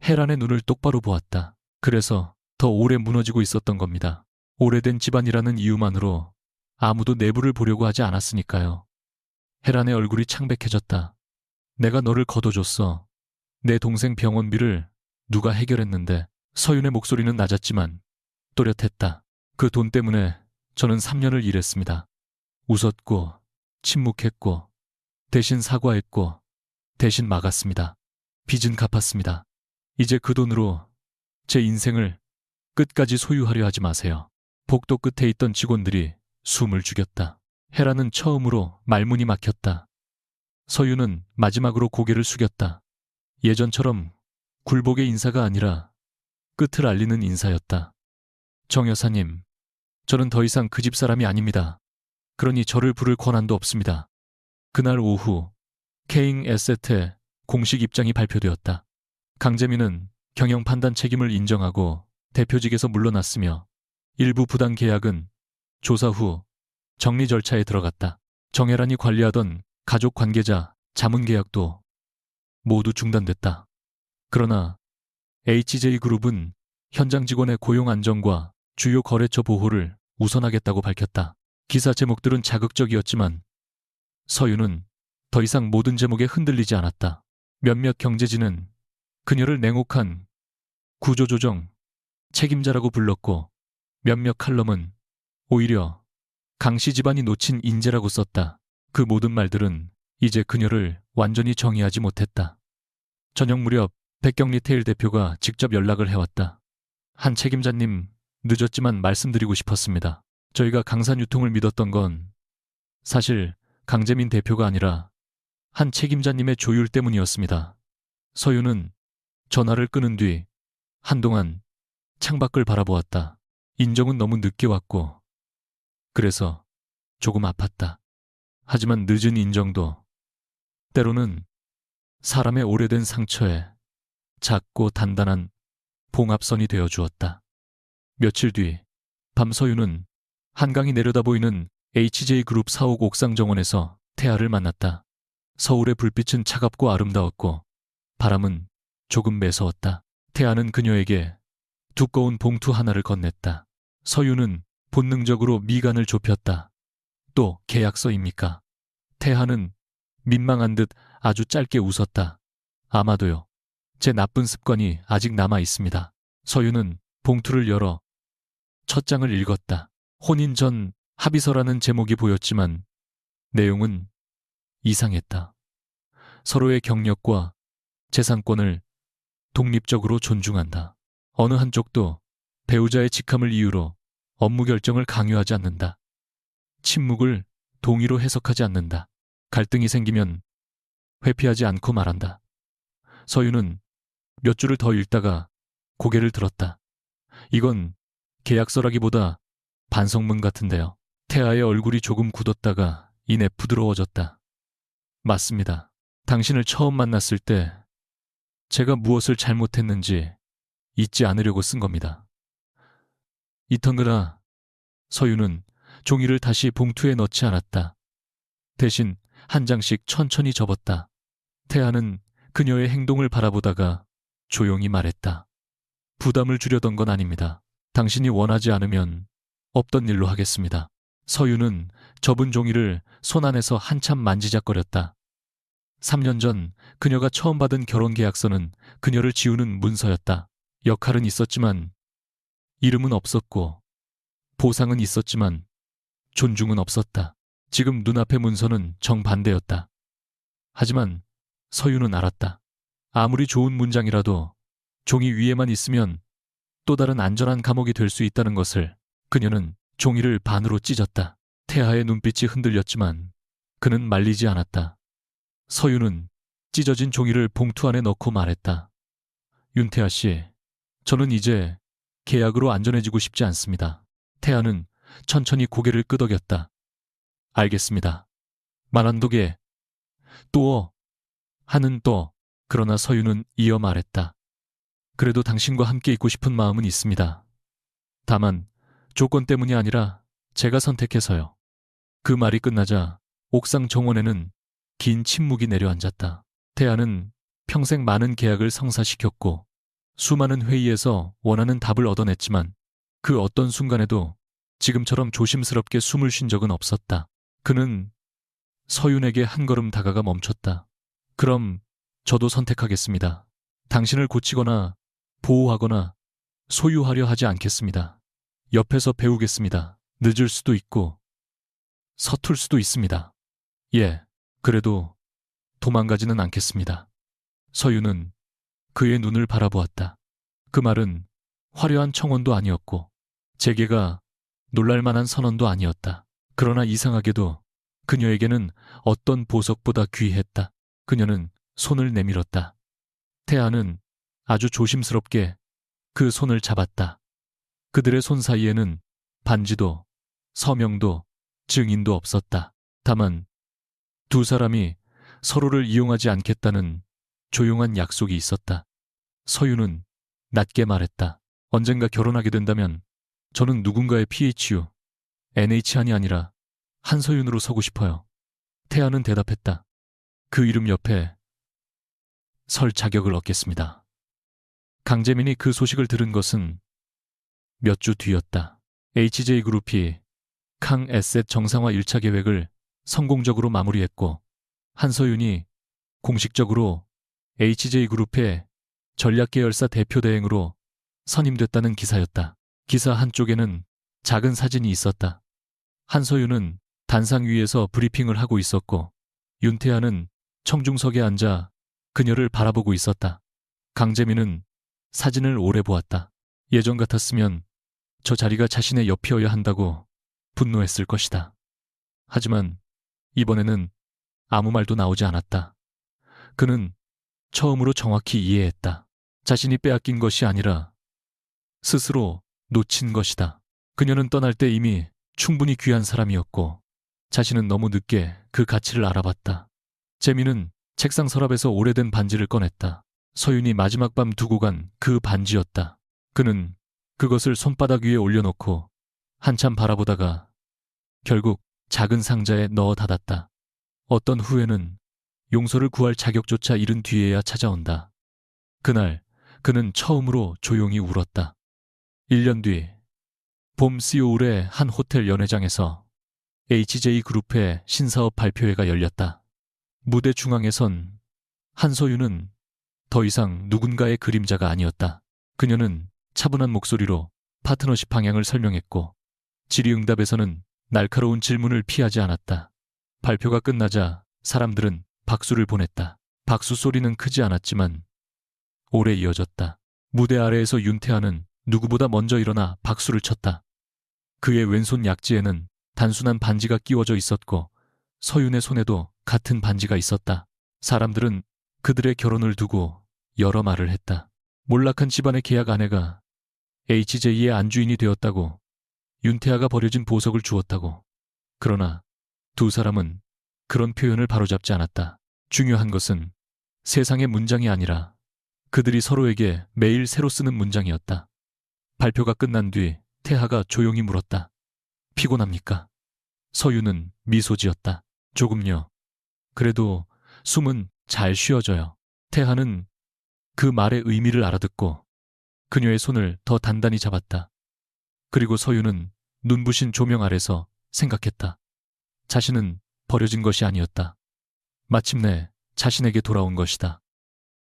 혜란의 눈을 똑바로 보았다. 그래서 더 오래 무너지고 있었던 겁니다. 오래된 집안이라는 이유만으로 아무도 내부를 보려고 하지 않았으니까요. 혜란의 얼굴이 창백해졌다. 내가 너를 거둬줬어. 내 동생 병원비를 누가 해결했는데. 서윤의 목소리는 낮았지만 또렷했다. 그 돈 때문에 저는 3년을 일했습니다. 웃었고 침묵했고 대신 사과했고 대신 막았습니다. 빚은 갚았습니다. 이제 그 돈으로 제 인생을 끝까지 소유하려 하지 마세요. 복도 끝에 있던 직원들이 숨을 죽였다. 혜라는 처음으로 말문이 막혔다. 서윤은 마지막으로 고개를 숙였다. 예전처럼 굴복의 인사가 아니라 끝을 알리는 인사였다. 정 여사님, 저는 더 이상 그 집 사람이 아닙니다. 그러니 저를 부를 권한도 없습니다. 그날 오후 K잉 에셋의 공식 입장이 발표되었다. 강재민은 경영 판단 책임을 인정하고 대표직에서 물러났으며 일부 부당 계약은 조사 후 정리 절차에 들어갔다. 정혜란이 관리하던 가족 관계자 자문 계약도 모두 중단됐다. 그러나 HJ그룹은 현장 직원의 고용 안정과 주요 거래처 보호를 우선하겠다고 밝혔다. 기사 제목들은 자극적이었지만 서윤은 더 이상 모든 제목에 흔들리지 않았다. 몇몇 경제지는 그녀를 냉혹한 구조조정 책임자라고 불렀고 몇몇 칼럼은 오히려 강씨 집안이 놓친 인재라고 썼다. 그 모든 말들은 이제 그녀를 완전히 정의하지 못했다. 저녁 무렵 백경리테일 대표가 직접 연락을 해왔다. 한 책임자님, 늦었지만 말씀드리고 싶었습니다. 저희가 강산유통을 믿었던 건 사실 강재민 대표가 아니라 한 책임자님의 조율 때문이었습니다. 서윤은 전화를 끊은 뒤 한동안 창밖을 바라보았다. 인정은 너무 늦게 왔고 그래서 조금 아팠다. 하지만 늦은 인정도 때로는 사람의 오래된 상처에 작고 단단한 봉합선이 되어 주었다. 며칠 뒤 밤 서윤은 한강이 내려다 보이는 HJ그룹 사옥 옥상 정원에서 태아를 만났다. 서울의 불빛은 차갑고 아름다웠고 바람은 조금 매서웠다. 태아는 그녀에게 두꺼운 봉투 하나를 건넸다. 서윤은 본능적으로 미간을 좁혔다. 또 계약서입니까? 태아는 민망한 듯 아주 짧게 웃었다. 아마도요. 제 나쁜 습관이 아직 남아 있습니다. 서윤은 봉투를 열어 첫 장을 읽었다. 혼인 전 합의서라는 제목이 보였지만 내용은 이상했다. 서로의 경력과 재산권을 독립적으로 존중한다. 어느 한쪽도 배우자의 직함을 이유로 업무 결정을 강요하지 않는다. 침묵을 동의로 해석하지 않는다. 갈등이 생기면 회피하지 않고 말한다. 서유는 몇 줄을 더 읽다가 고개를 들었다. 이건 계약서라기보다 반성문 같은데요. 태아의 얼굴이 조금 굳었다가 이내 부드러워졌다. 맞습니다. 당신을 처음 만났을 때 제가 무엇을 잘못했는지 잊지 않으려고 쓴 겁니다. 잊던그나 서유는 종이를 다시 봉투에 넣지 않았다. 대신 한 장씩 천천히 접었다. 태아는 그녀의 행동을 바라보다가 조용히 말했다. 부담을 주려던 건 아닙니다. 당신이 원하지 않으면 없던 일로 하겠습니다. 서유는 접은 종이를 손 안에서 한참 만지작거렸다. 3년 전 그녀가 처음 받은 결혼계약서는 그녀를 지우는 문서였다. 역할은 있었지만 이름은 없었고 보상은 있었지만 존중은 없었다. 지금 눈앞의 문서는 정반대였다. 하지만 서유는 알았다. 아무리 좋은 문장이라도 종이 위에만 있으면 또 다른 안전한 감옥이 될 수 있다는 것을. 그녀는 종이를 반으로 찢었다. 태아의 눈빛이 흔들렸지만 그는 말리지 않았다. 서유는 찢어진 종이를 봉투 안에 넣고 말했다. 윤태아 씨, 저는 이제 계약으로 안전해지고 싶지 않습니다. 태아는 천천히 고개를 끄덕였다. 알겠습니다. 말 한독에 또 하는 또. 그러나 서유는 이어 말했다. 그래도 당신과 함께 있고 싶은 마음은 있습니다. 다만 조건 때문이 아니라 제가 선택해서요. 그 말이 끝나자 옥상 정원에는 긴 침묵이 내려앉았다. 태아는 평생 많은 계약을 성사시켰고 수많은 회의에서 원하는 답을 얻어냈지만 그 어떤 순간에도 지금처럼 조심스럽게 숨을 쉰 적은 없었다. 그는 서윤에게 한 걸음 다가가 멈췄다. 그럼 저도 선택하겠습니다. 당신을 고치거나 보호하거나 소유하려 하지 않겠습니다. 옆에서 배우겠습니다. 늦을 수도 있고 서툴 수도 있습니다. 예, 그래도 도망가지는 않겠습니다. 서유는 그의 눈을 바라보았다. 그 말은 화려한 청혼도 아니었고 재계가 놀랄만한 선언도 아니었다. 그러나 이상하게도 그녀에게는 어떤 보석보다 귀했다. 그녀는 손을 내밀었다. 태아는 아주 조심스럽게 그 손을 잡았다. 그들의 손 사이에는 반지도 서명도 증인도 없었다. 다만 두 사람이 서로를 이용하지 않겠다는 조용한 약속이 있었다. 서유는 낮게 말했다. 언젠가 결혼하게 된다면 저는 누군가의 PHU, NH안이 아니라 한서윤으로 서고 싶어요. 태아는 대답했다. 그 이름 옆에 설 자격을 얻겠습니다. 강재민이 그 소식을 들은 것은 몇 주 뒤였다. HJ그룹이 캉 에셋 정상화 1차 계획을 성공적으로 마무리했고 한서윤이 공식적으로 HJ그룹의 전략계열사 대표 대행으로 선임됐다는 기사였다. 기사 한쪽에는 작은 사진이 있었다. 한서윤은 단상 위에서 브리핑을 하고 있었고 윤태아는 청중석에 앉아 그녀를 바라보고 있었다. 강재민은 사진을 오래 보았다. 예전 같았으면 저 자리가 자신의 옆이어야 한다고 분노했을 것이다. 하지만 이번에는 아무 말도 나오지 않았다. 그는 처음으로 정확히 이해했다. 자신이 빼앗긴 것이 아니라 스스로 놓친 것이다. 그녀는 떠날 때 이미 충분히 귀한 사람이었고 자신은 너무 늦게 그 가치를 알아봤다. 재민은 책상 서랍에서 오래된 반지를 꺼냈다. 서윤이 마지막 밤 두고 간 그 반지였다. 그는 그것을 손바닥 위에 올려놓고 한참 바라보다가 결국 작은 상자에 넣어 닫았다. 어떤 후회는 용서를 구할 자격조차 잃은 뒤에야 찾아온다. 그날 그는 처음으로 조용히 울었다. 1년 뒤 봄 시오울의 한 호텔 연회장에서 HJ그룹의 신사업 발표회가 열렸다. 무대 중앙에 선 한서윤은 더 이상 누군가의 그림자가 아니었다. 그녀는 차분한 목소리로 파트너십 방향을 설명했고 질의응답에서는 날카로운 질문을 피하지 않았다. 발표가 끝나자 사람들은 박수를 보냈다. 박수 소리는 크지 않았지만 오래 이어졌다. 무대 아래에서 윤태아는 누구보다 먼저 일어나 박수를 쳤다. 그의 왼손 약지에는 단순한 반지가 끼워져 있었고 서윤의 손에도 같은 반지가 있었다. 사람들은 그들의 결혼을 두고 여러 말을 했다. 몰락한 집안의 계약 아내가 HJ의 안주인이 되었다고, 윤태아가 버려진 보석을 주었다고. 그러나 두 사람은 그런 표현을 바로잡지 않았다. 중요한 것은 세상의 문장이 아니라 그들이 서로에게 매일 새로 쓰는 문장이었다. 발표가 끝난 뒤 태하가 조용히 물었다. 피곤합니까? 서윤은 미소 지었다. 조금요. 그래도 숨은 잘 쉬어져요. 태하는 그 말의 의미를 알아듣고 그녀의 손을 더 단단히 잡았다. 그리고 서윤은 눈부신 조명 아래서 생각했다. 자신은 버려진 것이 아니었다. 마침내 자신에게 돌아온 것이다.